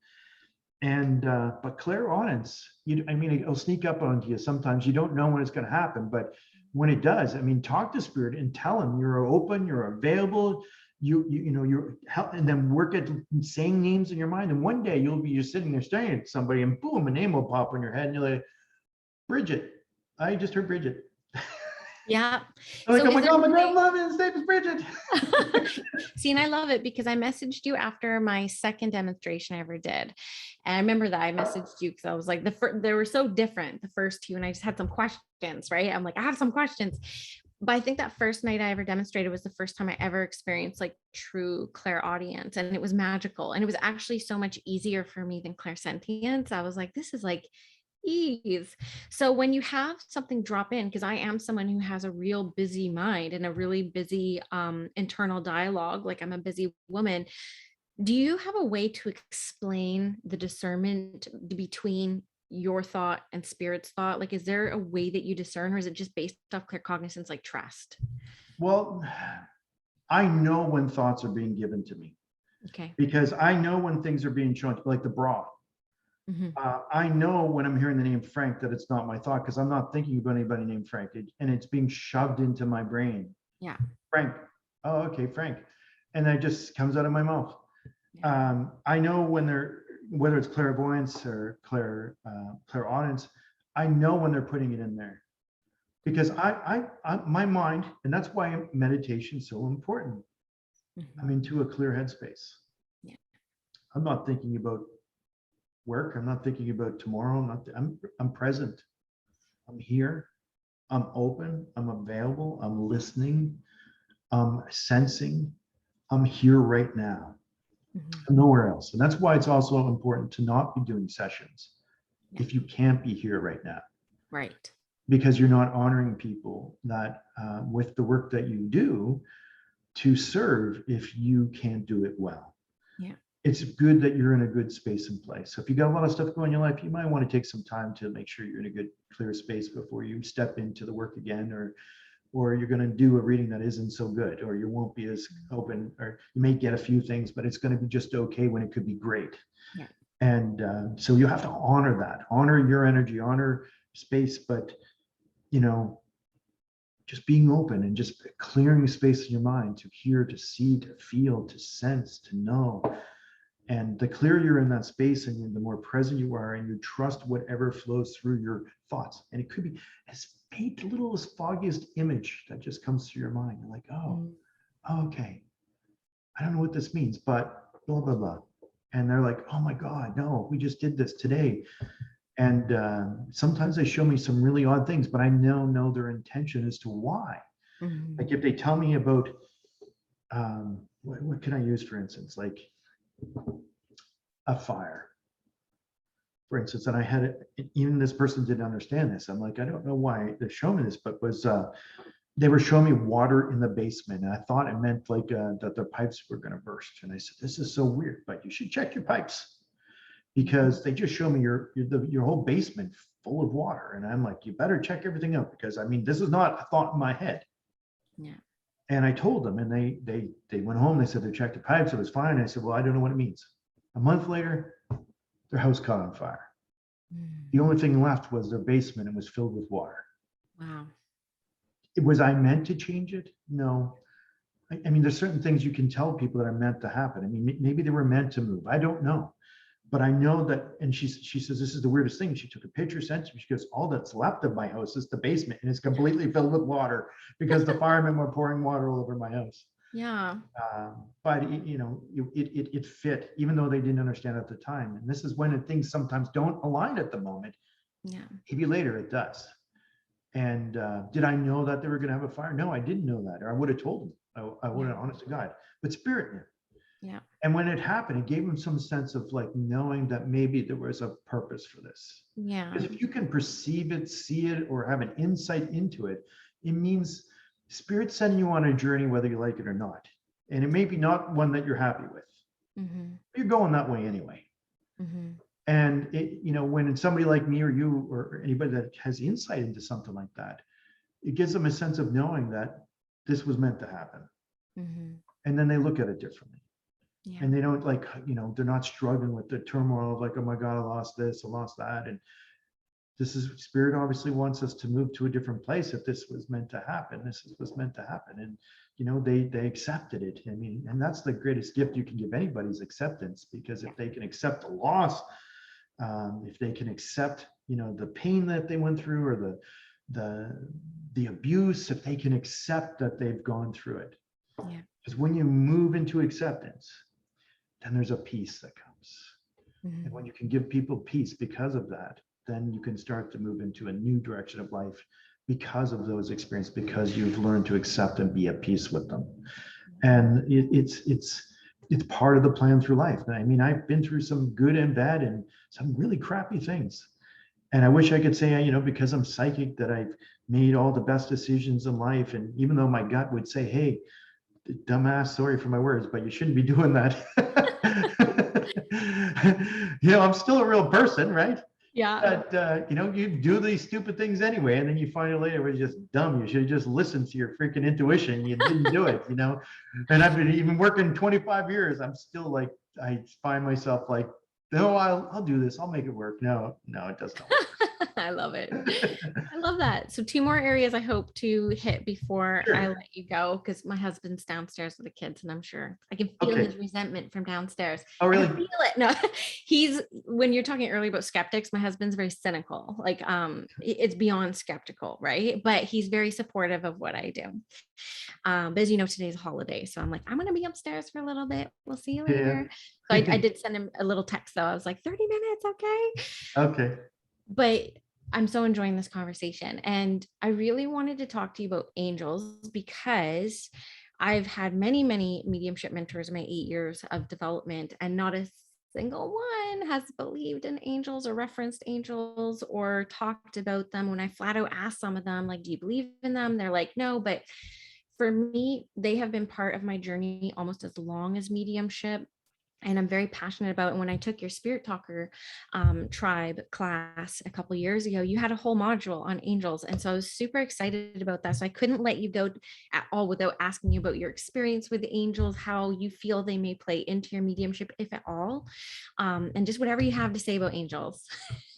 And but clairaudience, it'll sneak up onto you. Sometimes you don't know when it's going to happen, but when it does, talk to spirit and tell him you're open, you're available, you're help, and then work at saying names in your mind. And one day you'll be just sitting there staring at somebody, and boom, a name will pop in your head, and you're like, Bridget. I just heard Bridget. Yeah. I'm like, oh my God, my grandmother's name is Bridget. See, and I love it because I messaged you after my second demonstration I ever did. And I remember that I messaged you because I was like, they were so different, the first 2, and I just had some questions, right? I'm like, I have some questions. But I think that first night I ever demonstrated was the first time I ever experienced like true clairaudience, and it was magical. And it was actually so much easier for me than clairsentience. I was like, this is like ease. So when you have something drop in, because I am someone who has a real busy mind and a really busy internal dialogue, like I'm a busy woman, do you have a way to explain the discernment between your thought and spirit's thought? Like, is there a way that you discern, or is it just based off claircognizance, like trust? Well, I know when thoughts are being given to me. Okay. Because I know when things are being shown, like the bra. I know when I'm hearing the name Frank that it's not my thought, because I'm not thinking about anybody named Frank, and it's being shoved into my brain. Yeah. Frank. Oh, okay, Frank. And that just comes out of my mouth. Yeah. I know when whether it's clairvoyance or clairaudience, I know when they're putting it in there, because my mind, and that's why meditation is so important. I'm into a clear headspace. Yeah. I'm not thinking about work. I'm not thinking about tomorrow. I'm present. I'm here. I'm open. I'm available. I'm listening. I'm sensing. I'm here right now. I'm nowhere else. And that's why it's also important to not be doing sessions if you can't be here right now. Right. Because you're not honoring people that with the work that you do to serve if you can't do it well. Yeah. It's good that you're in a good space and place. So if you got a lot of stuff going in your life, you might want to take some time to make sure you're in a good, clear space before you step into the work again, or you're going to do a reading that isn't so good, or you won't be as open, or you may get a few things, but it's going to be just okay when it could be great. Yeah. And so you have to honor that, honor your energy, honor space, but just being open and just clearing space in your mind to hear, to see, to feel, to sense, to know. And the clearer you're in that space and the more present you are, and you trust whatever flows through your thoughts. And it could be as faint, little as foggiest image that just comes through your mind. You're like, oh, okay. I don't know what this means, but blah, blah, blah. And they're like, oh my God, no, we just did this today. And sometimes they show me some really odd things, but I know their intention as to why. Like if they tell me about, what can I use, for instance, like a fire, for instance, and I had it, even this person didn't understand this. I'm like, I don't know why they're showing me this, but they were showing me water in the basement. And I thought it meant like that the pipes were going to burst. And I said, this is so weird, but you should check your pipes, because they just show me your whole basement full of water. And I'm like, you better check everything out, because I mean, this is not a thought in my head. Yeah. And I told them, and they went home. They said they checked the pipes. It was fine. I said, well, I don't know what it means. A month later, their house caught on fire. The only thing left was their basement and was filled with water. Wow. Was I meant to change it? No. I mean, there's certain things you can tell people that are meant to happen. I mean, maybe they were meant to move. I don't know. But I know that, and she says, this is the weirdest thing. She took a picture, sent to me. She goes, all that's left of my house is the basement, and it's completely filled with water because the firemen were pouring water all over my house. Yeah. But it fit, even though they didn't understand at the time. And this is when things sometimes don't align at the moment. Yeah. Maybe later it does. And did I know that they were going to have a fire? No, I didn't know that, or I would have told them. I would have, honest to God. But Spirit knew. Yeah. And when it happened, it gave them some sense of like knowing that maybe there was a purpose for this. Yeah. Because if you can perceive it, see it, or have an insight into it, it means Spirit's sending you on a journey, whether you like it or not. And it may be not one that you're happy with. You're going that way anyway. And when it's somebody like me or you or anybody that has insight into something like that, it gives them a sense of knowing that this was meant to happen. And then they look at it differently. Yeah. And they don't they're not struggling with the turmoil of like, oh my God, I lost this, I lost that. And this is, Spirit obviously wants us to move to a different place. If this was meant to happen, this is what's meant to happen. And they accepted it. I mean, and that's the greatest gift you can give anybody, is acceptance. Because if they can accept the loss, if they can accept the pain that they went through, or the abuse, if they can accept that they've gone through it. Yeah. Because when you move into acceptance, then there's a peace that comes. And when you can give people peace because of that, then you can start to move into a new direction of life because of those experiences, because you've learned to accept and be at peace with them. And it's part of the plan through life. I mean, I've been through some good and bad and some really crappy things. And I wish I could say, because I'm psychic, that I've made all the best decisions in life. And even though my gut would say, hey, dumbass, sorry for my words, but you shouldn't be doing that. I'm still a real person, right? Yeah. But you do these stupid things anyway, and then you find out later it was just dumb. You should have just listened to your freaking intuition. You didn't do it, And I've been even working 25 years. I'm still like, I find myself like, no, I'll do this. I'll make it work. No, it doesn't work. I love it. I love that. So 2 more areas I hope to hit before I let you go, because my husband's downstairs with the kids, and I'm sure I can feel his resentment from downstairs. Oh, really? I can feel it. No, when you're talking earlier about skeptics, my husband's very cynical. Like, it's beyond skeptical, right? But he's very supportive of what I do. But as you know, today's a holiday, so I'm like, I'm gonna be upstairs for a little bit. We'll see you later. So I did send him a little text though. I was like, 30 It's okay. Okay. But I'm so enjoying this conversation. And I really wanted to talk to you about angels because I've had many, many mediumship mentors in my 8 years of development, and not a single one has believed in angels or referenced angels or talked about them. When I flat out asked some of them, like, do you believe in them? They're like, no. But for me, they have been part of my journey almost as long as mediumship, and I'm very passionate about it. When I took your Spirit Talker tribe class a couple years ago, you had a whole module on angels, and so I was super excited about that. So I couldn't let you go at all without asking you about your experience with angels, how you feel they may play into your mediumship, if at all, and just whatever you have to say about angels.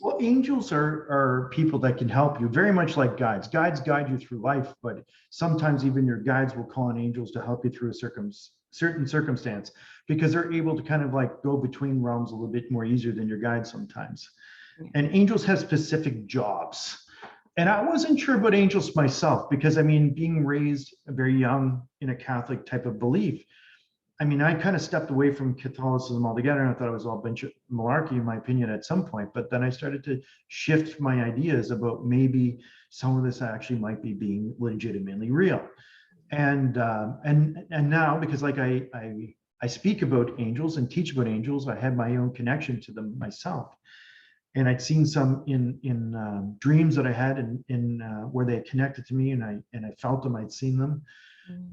Well, angels are people that can help you, very much like guides. Guides guide you through life, but sometimes even your guides will call on angels to help you through a certain circumstance, because they're able to kind of like go between realms a little bit more easier than your guides sometimes. And angels have specific jobs. And I wasn't sure about angels myself, because I mean, being raised very young in a Catholic type of belief, I mean, I kind of stepped away from Catholicism altogether, and I thought it was all a bunch of malarkey, in my opinion, at some point. But then I started to shift my ideas about maybe some of this actually might be being legitimately real. And now, because like I speak about angels and teach about angels, I had my own connection to them myself, and I'd seen some in dreams that I had in where they had connected to me, and I felt them, I'd seen them.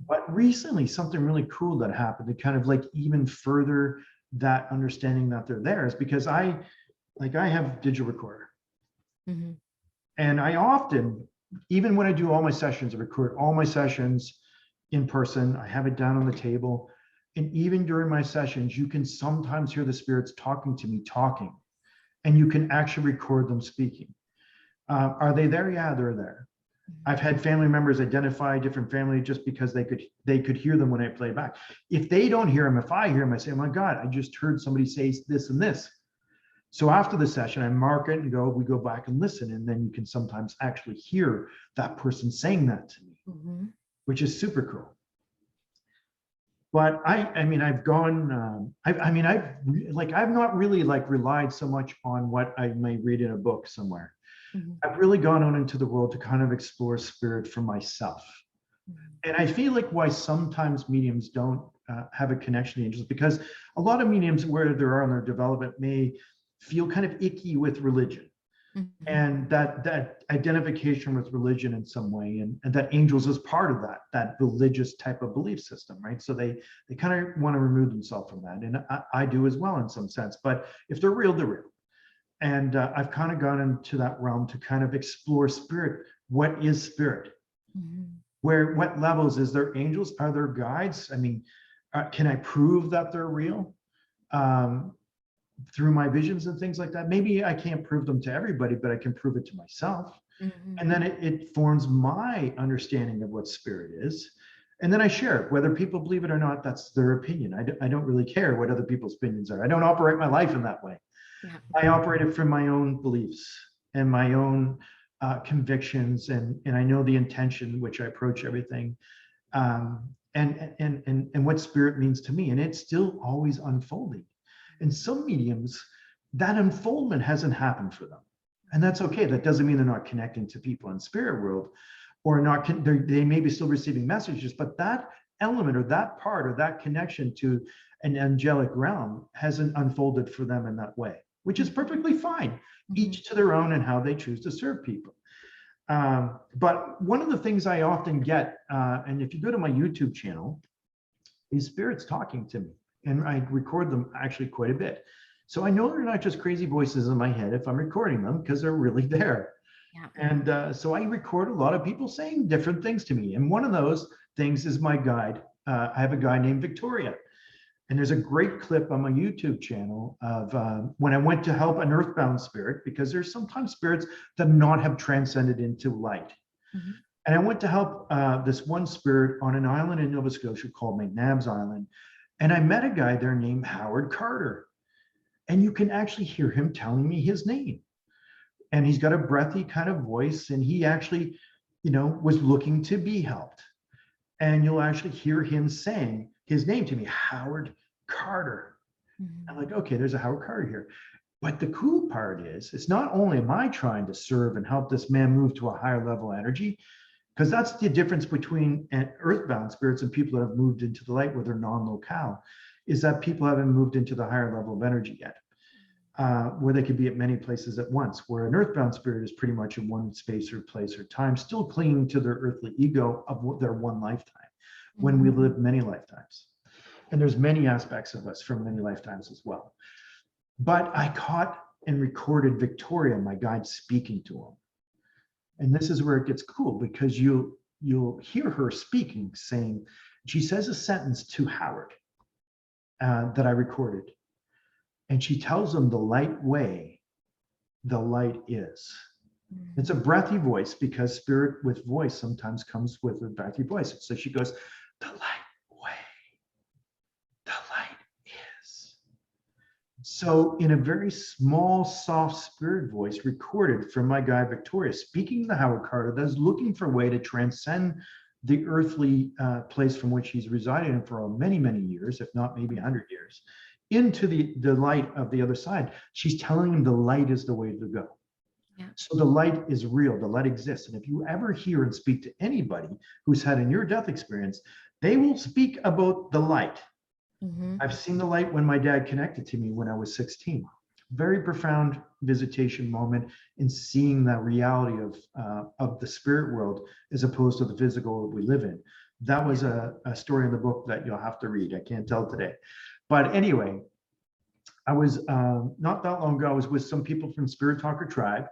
But recently, something really cool that happened to kind of like even further that understanding that they're there is because I have digital recorder. Mm-hmm. And I often, even when I do all my sessions, I record all my sessions in person. I have it down on the table. And even during my sessions, you can sometimes hear the spirits talking to me, talking, and you can actually record them speaking. Are they there? Yeah, they're there. I've had family members identify a different family just because they could hear them when I play back. If they don't hear them, if I hear them, I say, oh my God, I just heard somebody say this and this. So after the session, I mark it and we go back and listen. And then you can sometimes actually hear that person saying that to me, which is super cool. But I mean, I've gone, I've not really like relied so much on what I may read in a book somewhere. I've really gone on into the world to kind of explore spirit for myself. And I feel like why sometimes mediums don't have a connection to angels, because a lot of mediums where they are in their development may feel kind of icky with religion and that identification with religion in some way, and that angels is part of that religious type of belief system, right? So they kind of want to remove themselves from that. And I do as well in some sense, but if they're real, they're real. And I've kind of gone into that realm to kind of explore spirit. What is spirit? What levels? Is there angels? Are there guides? I mean, can I prove that they're real through my visions and things like that? Maybe I can't prove them to everybody, but I can prove it to myself. And then it forms my understanding of what spirit is. And then I share it. Whether people believe it or not, that's their opinion. I don't really care what other people's opinions are. I don't operate my life in that way. Yeah. I operate it from my own beliefs and my own convictions, and I know the intention which I approach everything, and what spirit means to me, and it's still always unfolding. And some mediums, that unfoldment hasn't happened for them, and that's okay. That doesn't mean they're not connecting to people in spirit world, or they may be still receiving messages, but that element or that part or that connection to an angelic realm hasn't unfolded for them in that way, which is perfectly fine, each to their own and how they choose to serve people. But one of the things I often get, and if you go to my YouTube channel, is spirits talking to me, and I record them actually quite a bit. So I know they're not just crazy voices in my head if I'm recording them, because they're really there. Yeah. And so I record a lot of people saying different things to me. And one of those things is my guide. I have a guy named Victoria. And there's a great clip on my YouTube channel of when I went to help an earthbound spirit, because there's sometimes spirits that not have transcended into light. And I went to help this one spirit on an island in Nova Scotia called McNabb's Island. And I met a guy there named Howard Carter. And you can actually hear him telling me his name. And he's got a breathy kind of voice. And he actually, was looking to be helped. And you'll actually hear him saying his name to me, Howard Carter. I'm like, okay, there's a Howard Carter here. But the cool part is, it's not only am I trying to serve and help this man move to a higher level energy, because that's the difference between earthbound spirits and people that have moved into the light where they're non-locale, is that people haven't moved into the higher level of energy yet, where they could be at many places at once, where an earthbound spirit is pretty much in one space or place or time, still clinging to their earthly ego of their one lifetime, when we live many lifetimes. And there's many aspects of us from many lifetimes as well. But I caught and recorded Victoria, my guide, speaking to him. And this is where it gets cool, because you'll hear her speaking, saying, she says a sentence to Howard that I recorded. And she tells him the light way, the light is. It's a breathy voice, because spirit with voice sometimes comes with a breathy voice. So she goes, the light way, the light is. So in a very small, soft spirit voice recorded from my guide Victoria, speaking to Howard Carter, that's looking for a way to transcend the earthly place from which he's resided in for many, many years, if not maybe 100 years, into the light of the other side. She's telling him the light is the way to go. Yeah. So the light is real, the light exists. And if you ever hear and speak to anybody who's had a near-death experience, they will speak about the light. I've seen the light when my dad connected to me when I was 16. Very profound visitation moment in seeing the reality of the spirit world as opposed to the physical that we live in. That was a story in the book that you'll have to read. I can't tell today. But anyway, I was not that long ago, I was with some people from Spirit Talker Tribe.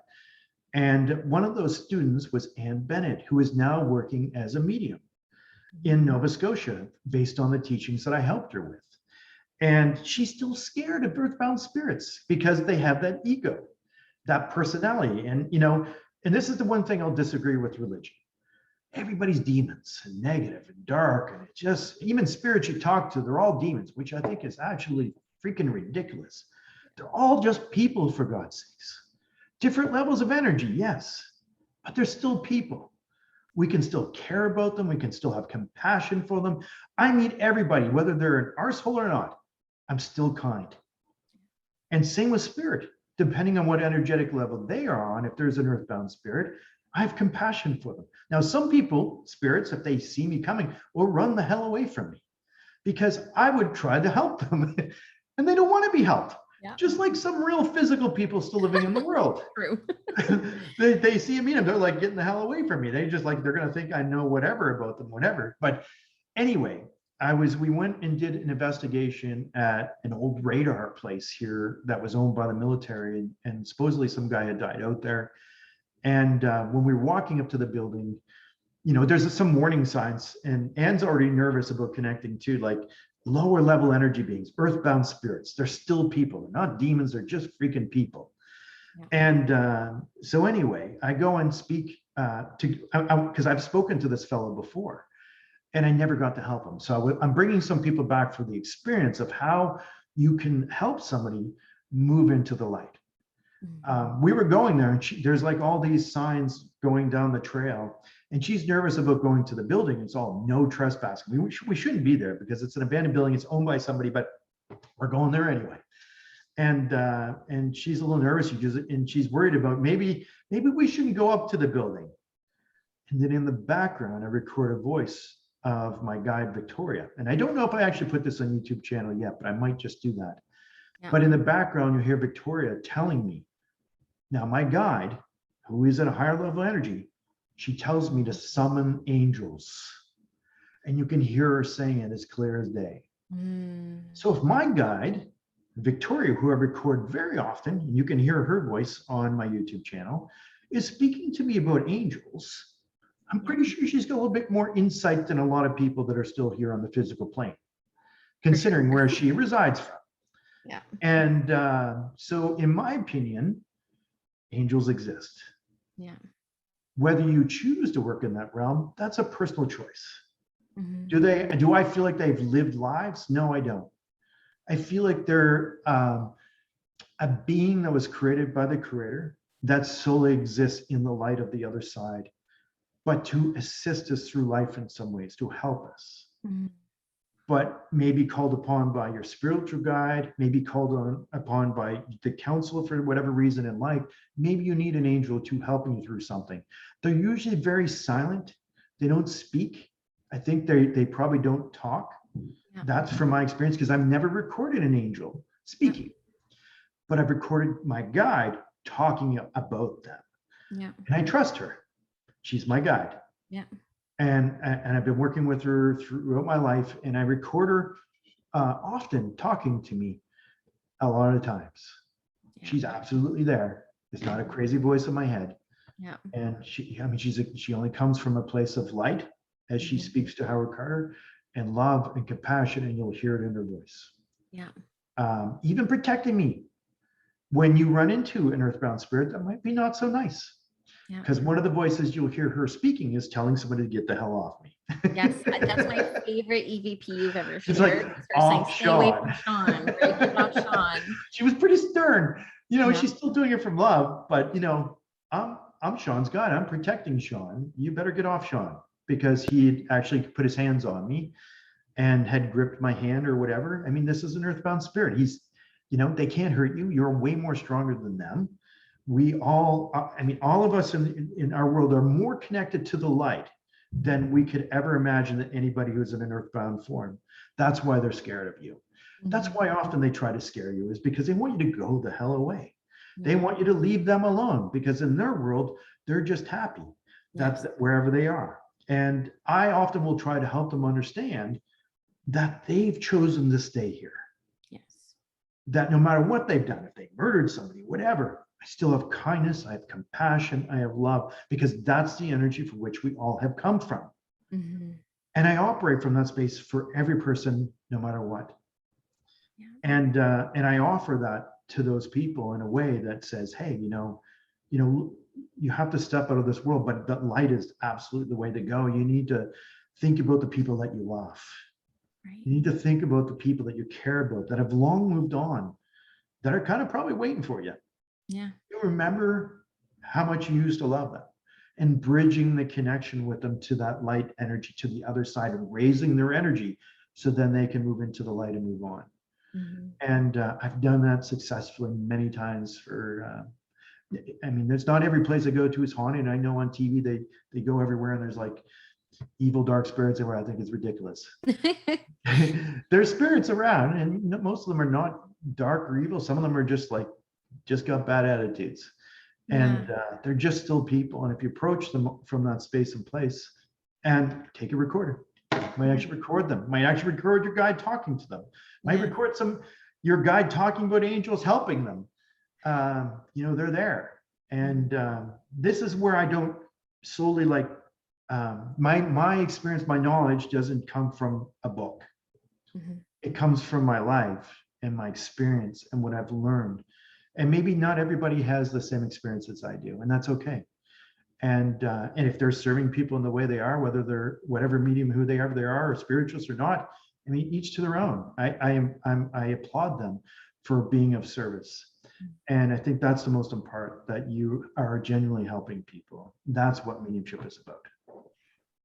And one of those students was Ann Bennett, who is now working as a medium in Nova Scotia, based on the teachings that I helped her with. And she's still scared of earthbound spirits because they have that ego, that personality. And, and this is the one thing I'll disagree with religion. Everybody's demons and negative and dark, and it just, even spirits you talk to, they're all demons, which I think is actually freaking ridiculous. They're all just people, for God's sakes. Different levels of energy, yes, but they're still people. We can still care about them. We can still have compassion for them. I meet everybody, whether they're an arsehole or not, I'm still kind. And same with spirit, depending on what energetic level they are on. If there's an earthbound spirit, I have compassion for them. Now, some people, spirits, if they see me coming, will run the hell away from me because I would try to help them and they don't want to be helped. Yeah. Just like some real physical people still living in the world. True. they see me and they're like getting the hell away from me. They just like, they're going to think I know whatever about them, whatever. But anyway, we went and did an investigation at an old radar place here that was owned by the military, and supposedly some guy had died out there. And when we were walking up to the building, there's some warning signs, and Anne's already nervous about connecting to like lower level energy beings, earthbound spirits. They're still people. They're not demons. They're just freaking people. Yeah. And so anyway, I go and speak because I've spoken to this fellow before and I never got to help him. So I'm bringing some people back for the experience of how you can help somebody move into the light. We were going there and there's like all these signs going down the trail, and she's nervous about going to the building. It's all no trespassing. We shouldn't be there because it's an abandoned building. It's owned by somebody, but we're going there anyway. And she's a little nervous and she's worried about maybe we shouldn't go up to the building. And then in the background, I record a voice of my guide, Victoria. And I don't know if I actually put this on YouTube channel yet, but I might just do that. Yeah. But in the background, you hear Victoria telling me. Now, my guide, who is at a higher level of energy, she tells me to summon angels. And you can hear her saying it as clear as day. So if my guide, Victoria, who I record very often, and you can hear her voice on my YouTube channel, is speaking to me about angels, I'm pretty sure she's got a little bit more insight than a lot of people that are still here on the physical plane, considering where she resides from. Yeah. And so in my opinion, angels exist. Yeah. Whether you choose to work in that realm, that's a personal choice. Do I feel like they've lived lives? No, I don't. I feel like they're a being that was created by the Creator that solely exists in the light of the other side, but to assist us through life in some ways, to help us. but maybe called upon by your spiritual guide, maybe upon by the counsel for whatever reason in life. Maybe you need an angel to help you through something. They're usually very silent. They don't speak. I think they probably don't talk. Yeah. That's from my experience, because I've never recorded an angel speaking, but I've recorded my guide talking about them. Yeah. And I trust her. She's my guide. Yeah. And I've been working with her throughout my life, and I record her often talking to me a lot of times. Yeah. She's absolutely there. It's not a crazy voice in my head. Yeah. And she only comes from a place of light as she speaks to Howard Carter, and love and compassion, and you'll hear it in her voice. Yeah. Even protecting me when you run into an earthbound spirit that might be not so nice. Yeah. Because one of the voices you'll hear her speaking is telling somebody to get the hell off me. Yes, that's my favorite EVP you've ever shared. It's like, off Stay away from Shawn. Shawn, right? Get off Shawn. She was pretty stern. Yeah. She's still doing it from love, but I'm Shawn's guide. I'm protecting Shawn. You better get off Shawn, because he had actually put his hands on me and had gripped my hand or whatever. I mean, this is an earthbound spirit. They can't hurt you. You're way more stronger than them. We all of us in our world are more connected to the light than we could ever imagine that anybody who's in an earthbound form. That's why they're scared of you. That's why often they try to scare you, is because they want you to go the hell away. They want you to leave them alone, because in their world, they're just happy. That's wherever they are. And I often will try to help them understand that they've chosen to stay here. Yes. That no matter what they've done, if they murdered somebody, whatever, I still have kindness, I have compassion, I have love, because that's the energy from which we all have come from. Mm-hmm. And I operate from that space for every person, no matter what. Yeah. And I offer that to those people in a way that says, hey, you have to step out of this world, but that light is absolutely the way to go. You need to think about the people that you love. Right. You need to think about the people that you care about, that have long moved on, that are kind of probably waiting for you. Yeah. You remember how much you used to love them, and bridging the connection with them to that light energy, to the other side, and raising their energy so then they can move into the light and move on. Mm-hmm. And I've done that successfully many times there's not every place I go to is haunted. I know on TV they go everywhere, and there's like evil dark spirits everywhere. I think it's ridiculous. There's spirits around, and most of them are not dark or evil. Some of them are just got bad attitudes, and they're just still people. And if you approach them from that space and place, and take a recorder, might actually record them, might actually record your guide talking to them, might record your guide talking about angels helping them. They're there. And this is where I don't solely my experience, my knowledge doesn't come from a book. Mm-hmm. It comes from my life and my experience and what I've learned. And maybe not everybody has the same experience as I do, and that's okay. And if they're serving people in the way they are, whether they're whatever medium, who they are, or spiritualists or not, I mean, each to their own. I applaud them for being of service. And I think that's the most important part, that you are genuinely helping people. That's what mediumship is about.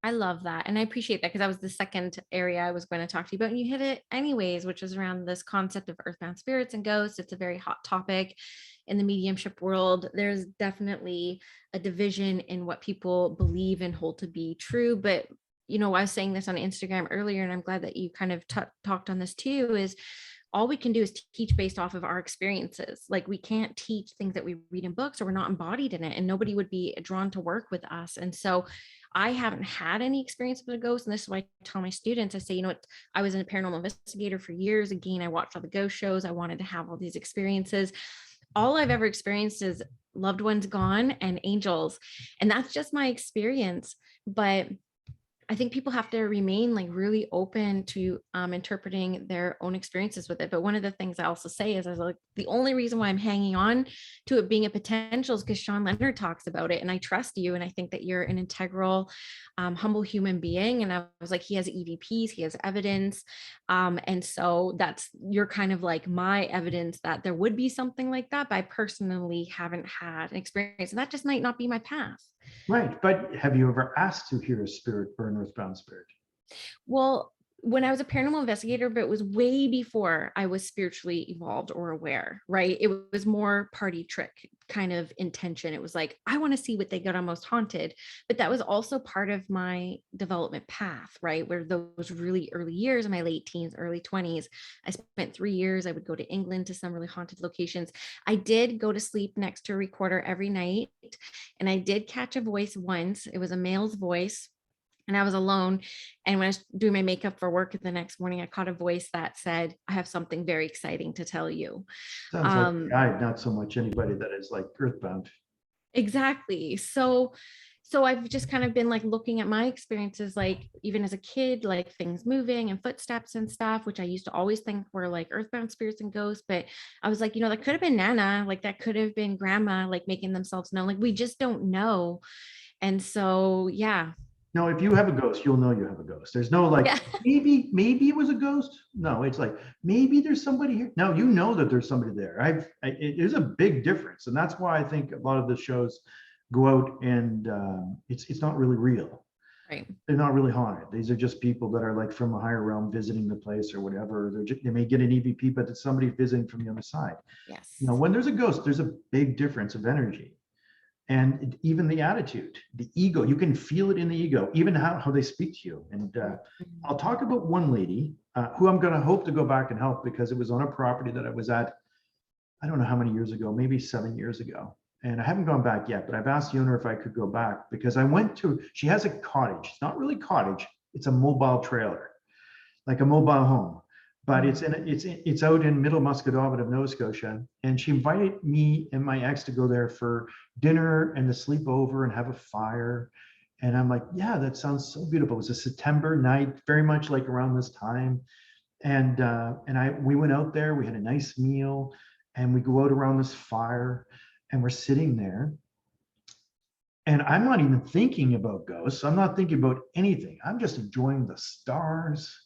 I love that. And I appreciate that, because that was the second area I was going to talk to you about. And you hit it anyways, which is around this concept of earthbound spirits and ghosts. It's a very hot topic in the mediumship world. There's definitely a division in what people believe and hold to be true. But, I was saying this on Instagram earlier, and I'm glad that you kind of talked on this too, is all we can do is teach based off of our experiences. Like, we can't teach things that we read in books, or we're not embodied in it, and nobody would be drawn to work with us. And so I haven't had any experience with a ghost. And this is why I tell my students, I say, I was a paranormal investigator for years. Again, I watched all the ghost shows. I wanted to have all these experiences. All I've ever experienced is loved ones gone and angels. And that's just my experience. But I think people have to remain really open to interpreting their own experiences with it. But one of the things I also say is, the only reason why I'm hanging on to it being a potential is because Shawn Leonard talks about it, and I trust you. And I think that you're an integral, humble human being. And I was like, he has EVPs, he has evidence. And so you're kind of like my evidence that there would be something like that, but I personally haven't had an experience, and that just might not be my path. Right. But have you ever asked to hear a spirit or an earthbound spirit? Well, when I was a paranormal investigator, but it was way before I was spiritually evolved or aware, right? It was more party trick kind of intention. It was like, I want to see what they got on Most Haunted. But that was also part of my development path, right? Where those really early years in my late teens, early 20s, I spent 3 years. I would go to England to some really haunted locations. I did go to sleep next to a recorder every night. And I did catch a voice once. It was a male's voice, and I was alone. And when I was doing my makeup for work the next morning, I caught a voice that said, I have something very exciting to tell you. Sounds like a Um, guide, not so much anybody that is like earthbound. exactly. So I've just kind of been like looking at my experiences, like even as a kid, like things moving and footsteps and stuff, which I used to always think were like earthbound spirits and ghosts. But I was like, that could have been Nana, like that could have been grandma, like making themselves known. Like we just don't know. And so, yeah. No, if you have a ghost, you'll know you have a ghost. There's no like, Yeah. maybe it was a ghost. No, it's like, maybe there's somebody here. No, you know that there's somebody there. There's a big difference. And that's why I think a lot of the shows go out and it's not really real. Right. They're not really haunted. These are just people that are like from a higher realm visiting the place or whatever. They may get an EVP, but it's somebody visiting from the other side. Yes. When there's a ghost, there's a big difference of energy. And even the attitude, the ego, you can feel it in the ego, even how they speak to you. And I'll talk about one lady who I'm going to hope to go back and help, because it was on a property that I was at, I don't know how many years ago, maybe 7 years ago. And I haven't gone back yet, but I've asked the owner if I could go back, because she has a cottage. It's not really a cottage. It's a mobile trailer, like a mobile home. But it's out in Middle Musquodoboit of Nova Scotia, and she invited me and my ex to go there for dinner and to sleep over and have a fire. And I'm like, yeah, that sounds so beautiful. It was a September night, very much like around this time. And we went out there. We had a nice meal, and we go out around this fire, and we're sitting there. And I'm not even thinking about ghosts. I'm not thinking about anything. I'm just enjoying the stars,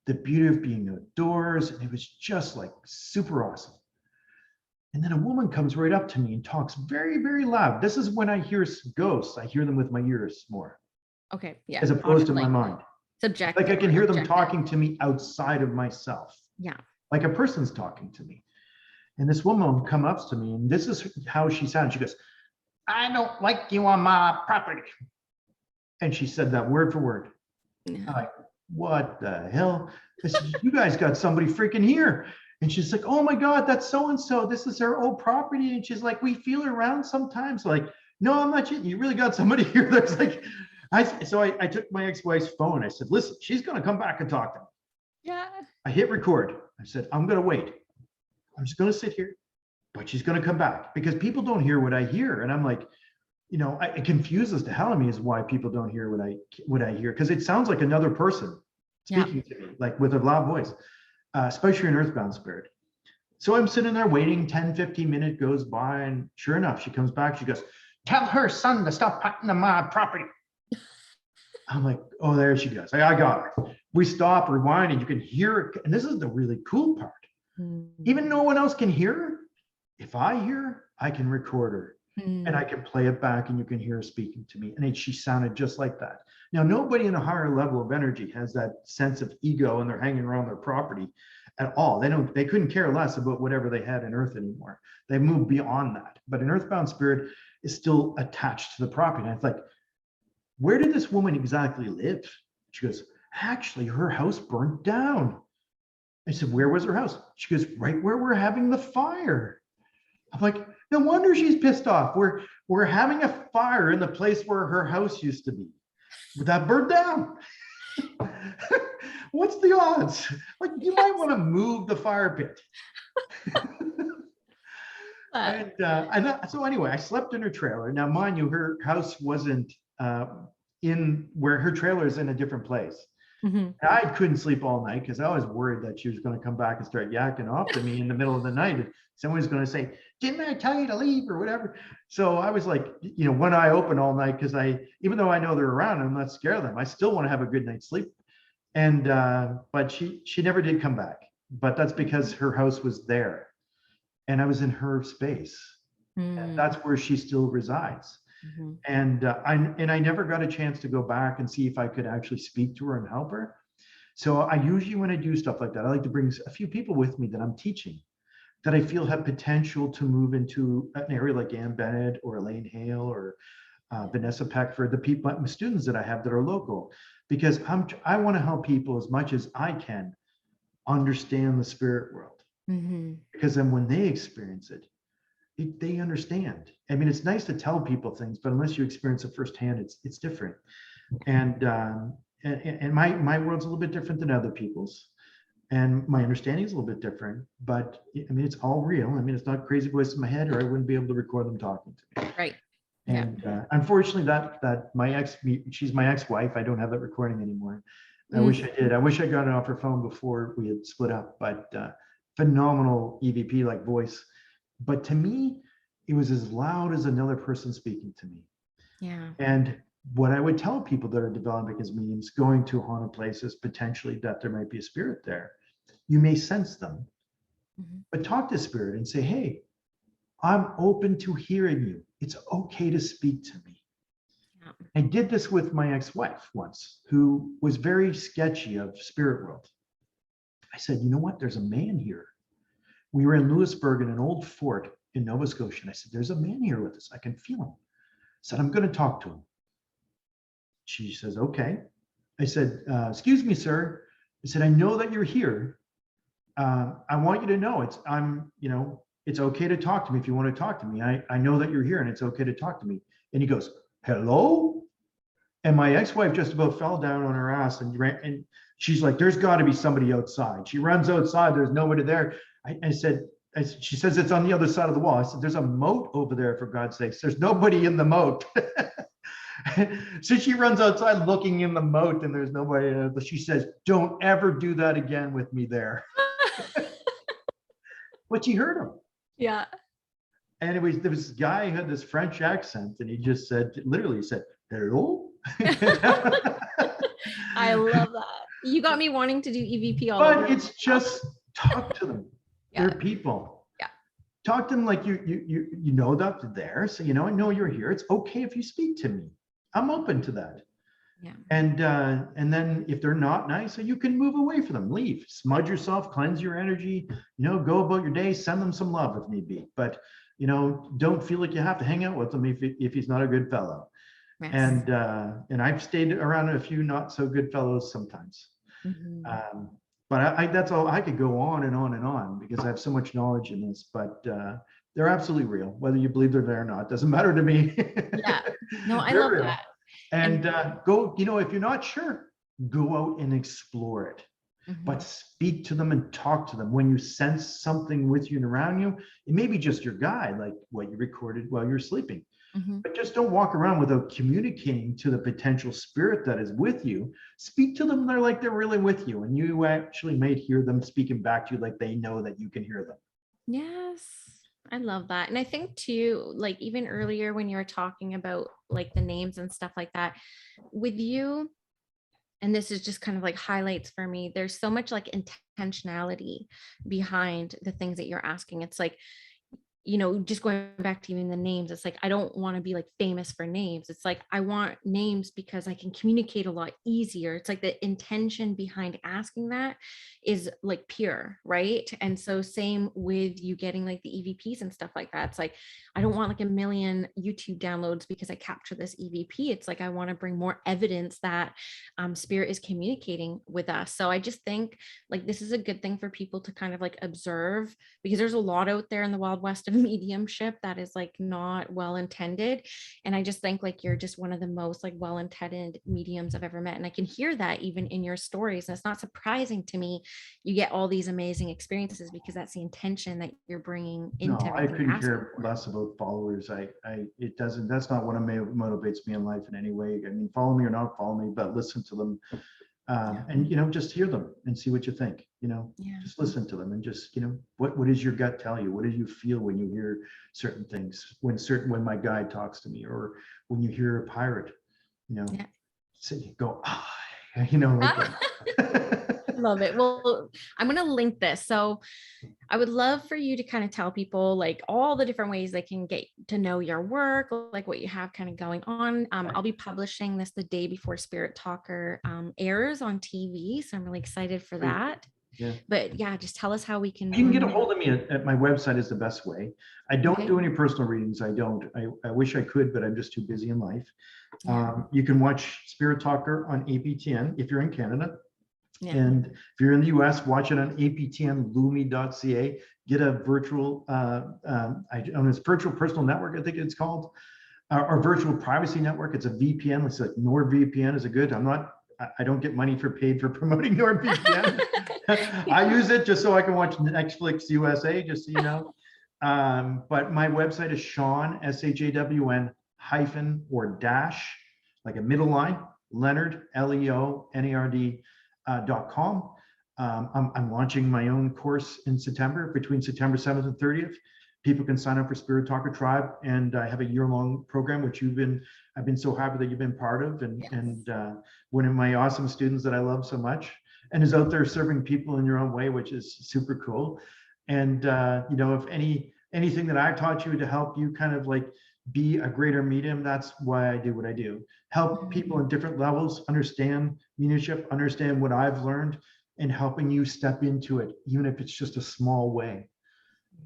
the beauty of being outdoors. And it was just like super awesome. And then a woman comes right up to me and talks very, very loud. This is when I hear ghosts. I hear them with my ears more. Okay. Yeah. As opposed to my mind. Subjective. Like I can hear them talking to me outside of myself. Yeah. Like a person's talking to me. And this woman comes up to me, and this is how she sounds. She goes, I don't like you on my property. And she said that word for word. Yeah. I'm like, what the hell? I said, you guys got somebody freaking here. And she's like, oh my God, that's so-and-so. This is her old property. And she's like, we feel her around sometimes. Like, no, I'm not cheating. You really got somebody here. That's like, I took my ex-wife's phone. I said, listen, she's going to come back and talk to me. Yeah. I hit record. I said, I'm going to wait. I'm just going to sit here, but she's going to come back, because people don't hear what I hear. And I'm like, it confuses the hell of me, is why people don't hear what I hear. Because it sounds like another person speaking to me, like with a loud voice, especially an earthbound spirit. So I'm sitting there waiting, 10, 15 minutes goes by. And sure enough, she comes back. She goes, tell her son to stop putting on my property. I'm like, oh, there she goes. I got her. We stop, rewind, and you can hear it. And this is the really cool part. Even no one else can hear her. If I hear her, I can record her. And I can play it back, and you can hear her speaking to me. And she sounded just like that. Now, nobody in a higher level of energy has that sense of ego, and they're hanging around their property at all. They couldn't care less about whatever they had in earth anymore. They moved beyond that. But an earthbound spirit is still attached to the property. And it's like, where did this woman exactly live? She goes, actually, her house burnt down. I said, where was her house? She goes, right where we're having the fire. I'm like, no wonder she's pissed off. We're having a fire in the place where her house used to be. That burned down. What's the odds? Like, you might want to move the fire pit. So anyway, I slept in her trailer. Now, mind you, her house wasn't in where her trailer is, in a different place. I couldn't sleep all night, because I was worried that she was going to come back and start yakking off to me in the middle of the night. Someone's going to say, didn't I tell you to leave, or whatever? So I was like, one eye open all night, because even though I know they're around, I'm not scared of them. I still want to have a good night's sleep. And but she never did come back. But that's because her house was there, and I was in her space. And that's where she still resides. And I never got a chance to go back and see if I could actually speak to her and help her. So I usually, when I do stuff like that, I like to bring a few people with me that I'm teaching, that I feel have potential to move into an area like Ann Bennett or Elaine Hale or Vanessa Peckford, the people, the students that I have that are local, because I want to help people as much as I can understand the spirit world. Because then when they experience it, they understand. I mean, it's nice to tell people things, but unless you experience it firsthand, it's different. And my world's a little bit different than other people's, and my understanding is a little bit different. But I mean, it's all real. I mean, it's not crazy voice in my head, or I wouldn't be able to record them talking to me. Right. And unfortunately, that she's my ex-wife. I don't have that recording anymore. I wish I did. I wish I got it off her phone before we had split up. But phenomenal EVP like voice. But to me, it was as loud as another person speaking to me. Yeah. And what I would tell people that are developing as mediums, going to haunted places, potentially that there might be a spirit there, you may sense them, but talk to spirit and say, hey, I'm open to hearing you. It's okay to speak to me. Yeah. I did this with my ex-wife once, who was very sketchy of spirit world. I said, you know what? There's a man here. We were in Lewisburg in an old fort in Nova Scotia. And I said, there's a man here with us. I can feel him. I said, I'm going to talk to him. She says, okay. I said, excuse me, sir. I said, I know that you're here. I want you to know it's okay to talk to me if you want to talk to me. I know that you're here and it's okay to talk to me. And he goes, hello? And my ex-wife just about fell down on her ass and ran, and she's like, there's got to be somebody outside. She runs outside. There's nobody there. She says, it's on the other side of the wall. I said, there's a moat over there, for God's sakes. There's nobody in the moat. So she runs outside looking in the moat and there's nobody. She says, don't ever do that again with me there. But she heard him. Yeah. And there was this guy who had this French accent and he just said, literally said, hello. I love that. You got me wanting to do EVP all over. But it's just talk to them. They're people. Yeah. Talk to them like you know that they're there. So, I know you're here. It's okay if you speak to me. I'm open to that. Yeah. And then if they're not nice, you can move away from them, leave, smudge yourself, cleanse your energy, go about your day, send them some love if need be. But, don't feel like you have to hang out with him if he's not a good fellow. Yes. And I've stayed around a few not so good fellows sometimes. But that's all. I could go on and on and on because I have so much knowledge in this, but they're absolutely real. Whether you believe they're there or not, doesn't matter to me. Yeah, no, I love real. That. And go, if you're not sure, go out and explore it. But speak to them and talk to them. When you sense something with you and around you, it may be just your guide, like what you recorded while you're sleeping. But just don't walk around without communicating to the potential spirit that is with you. Speak to them. They're really with you. And you actually may hear them speaking back to you like they know that you can hear them. Yes. I love that. And I think too, like even earlier when you were talking about like the names and stuff like that with you, and this is just kind of like highlights for me, there's so much like intentionality behind the things that you're asking. It's like, just going back to even the names, it's like, I don't want to be like famous for names. It's like, I want names because I can communicate a lot easier. It's like the intention behind asking that is like pure, right? And so same with you getting like the EVPs and stuff like that. It's like, I don't want like a million YouTube downloads because I capture this EVP. It's like, I want to bring more evidence that spirit is communicating with us. So I just think like, this is a good thing for people to kind of like observe, because there's a lot out there in the Wild West of mediumship that is like not well intended. And I just think like you're just one of the most like well-intended mediums I've ever met. And I can hear that even in your stories. And it's not surprising to me you get all these amazing experiences because that's the intention that you're bringing into everything. I couldn't care less about followers. That's not what motivates me in life in any way. I mean, follow me or not follow me, but listen to them. And just hear them and see what you think. Just listen to them and just what does your gut tell you? What do you feel when you hear certain things? When my guide talks to me, or when you hear a pirate, so you go like that. Love it. Well, I'm going to link this. So I would love for you to kind of tell people like all the different ways they can get to know your work, like what you have kind of going on. I'll be publishing this the day before Spirit Talker airs on TV. So I'm really excited for Great. that. Yeah. But yeah, just tell us how we can. You can get a hold of me at my website is the best way. I don't Okay. do any personal readings. I don't. I wish I could, but I'm just too busy in life. Yeah. You can watch Spirit Talker on APTN if you're in Canada. Yeah. And if you're in the US, watch it on aptnlumi.ca. Get a virtual, it's virtual personal network, I think it's called, or virtual privacy network. It's a VPN. It's like NordVPN is a good. I don't get money paid for promoting NordVPN. I use it just so I can watch Netflix USA, just so you know. But my website is Shawn, SHAWN hyphen or dash, like a middle line, Leonard, LEONARD. .com. I'm launching my own course in September, between September 7th and 30th. People can sign up for Spirit Talker Tribe, and I have a year-long program, which I've been so happy that you've been part of, and one of my awesome students that I love so much, and is out there serving people in your own way, which is super cool. And you know, if anything that I taught you to help you kind of like be a greater medium, that's why I do what I do. Help people in different levels understand mediumship, understand what I've learned, and helping you step into it, even if it's just a small way,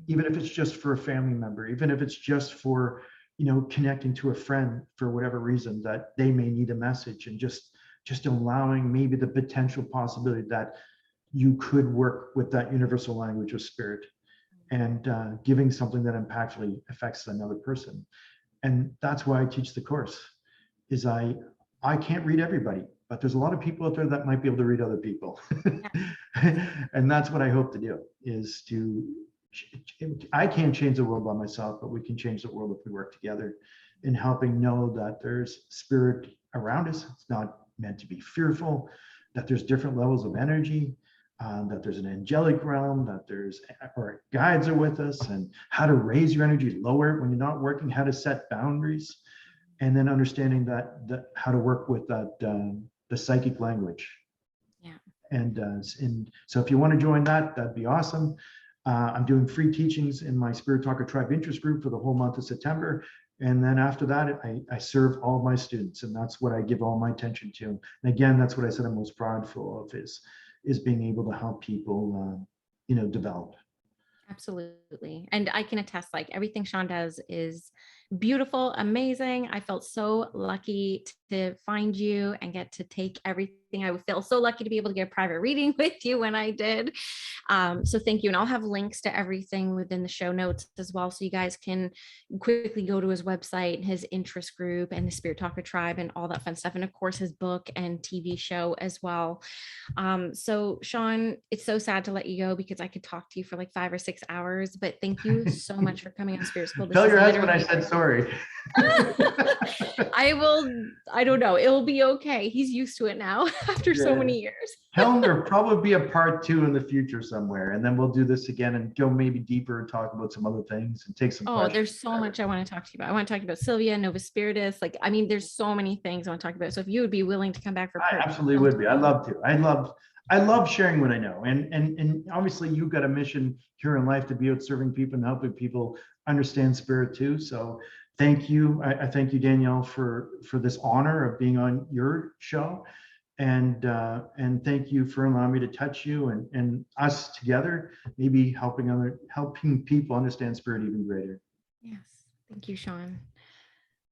even if it's just for a family member, even if it's just for, you know, connecting to a friend for whatever reason that they may need a message, and just allowing maybe the potential possibility that you could work with that universal language of spirit, and giving something that impactfully affects another person. And that's why I teach the course. Is I can't read everybody, but there's a lot of people out there that might be able to read other people. And that's what I hope to do, is I can't change the world by myself, but we can change the world if we work together in helping know that there's spirit around us. It's not meant to be fearful, that there's different levels of energy, that there's an angelic realm, that our guides are with us, and how to raise your energy, lower it when you're not working, how to set boundaries, and then understanding that how to work with that the psychic language. Yeah. And so if you want to join that, that'd be awesome. I'm doing free teachings in my Spirit Talker Tribe interest group for the whole month of September. And then after that, I serve all my students, and that's what I give all my attention to. And again, that's what I said I'm most proudful of, is being able to help people, you know, develop. Absolutely. And I can attest, like everything Shawn does is beautiful, amazing. I felt so lucky to find you and get to take everything. I would feel so lucky to be able to get a private reading with you when I did. So thank you. And I'll have links to everything within the show notes as well. So you guys can quickly go to his website, his interest group, and the Spirit Talker Tribe and all that fun stuff. And of course, his book and TV show as well. So Shawn, it's so sad to let you go because I could talk to you for like 5 or 6 hours, but thank you so much for coming on Spirit School. Tell your husband I said sorry. I will. I don't know. It'll be okay. He's used to it now after so many years. Tell him there'll probably be a part 2 in the future somewhere, and then we'll do this again and go maybe deeper and talk about some other things and take some questions. There's so much I want to talk to you about. I want to talk about Sylvia, Nova Spiritus. Like, I mean, there's so many things I want to talk about. So if you would be willing to come back for I absolutely would be. I'd love to. I love sharing what I know. And obviously you've got a mission here in life to be out serving people and helping people understand spirit too. So thank you. I thank you, Danielle, for this honor of being on your show. And thank you for allowing me to touch you and us together, maybe helping people understand spirit even greater. Yes. Thank you, Shawn.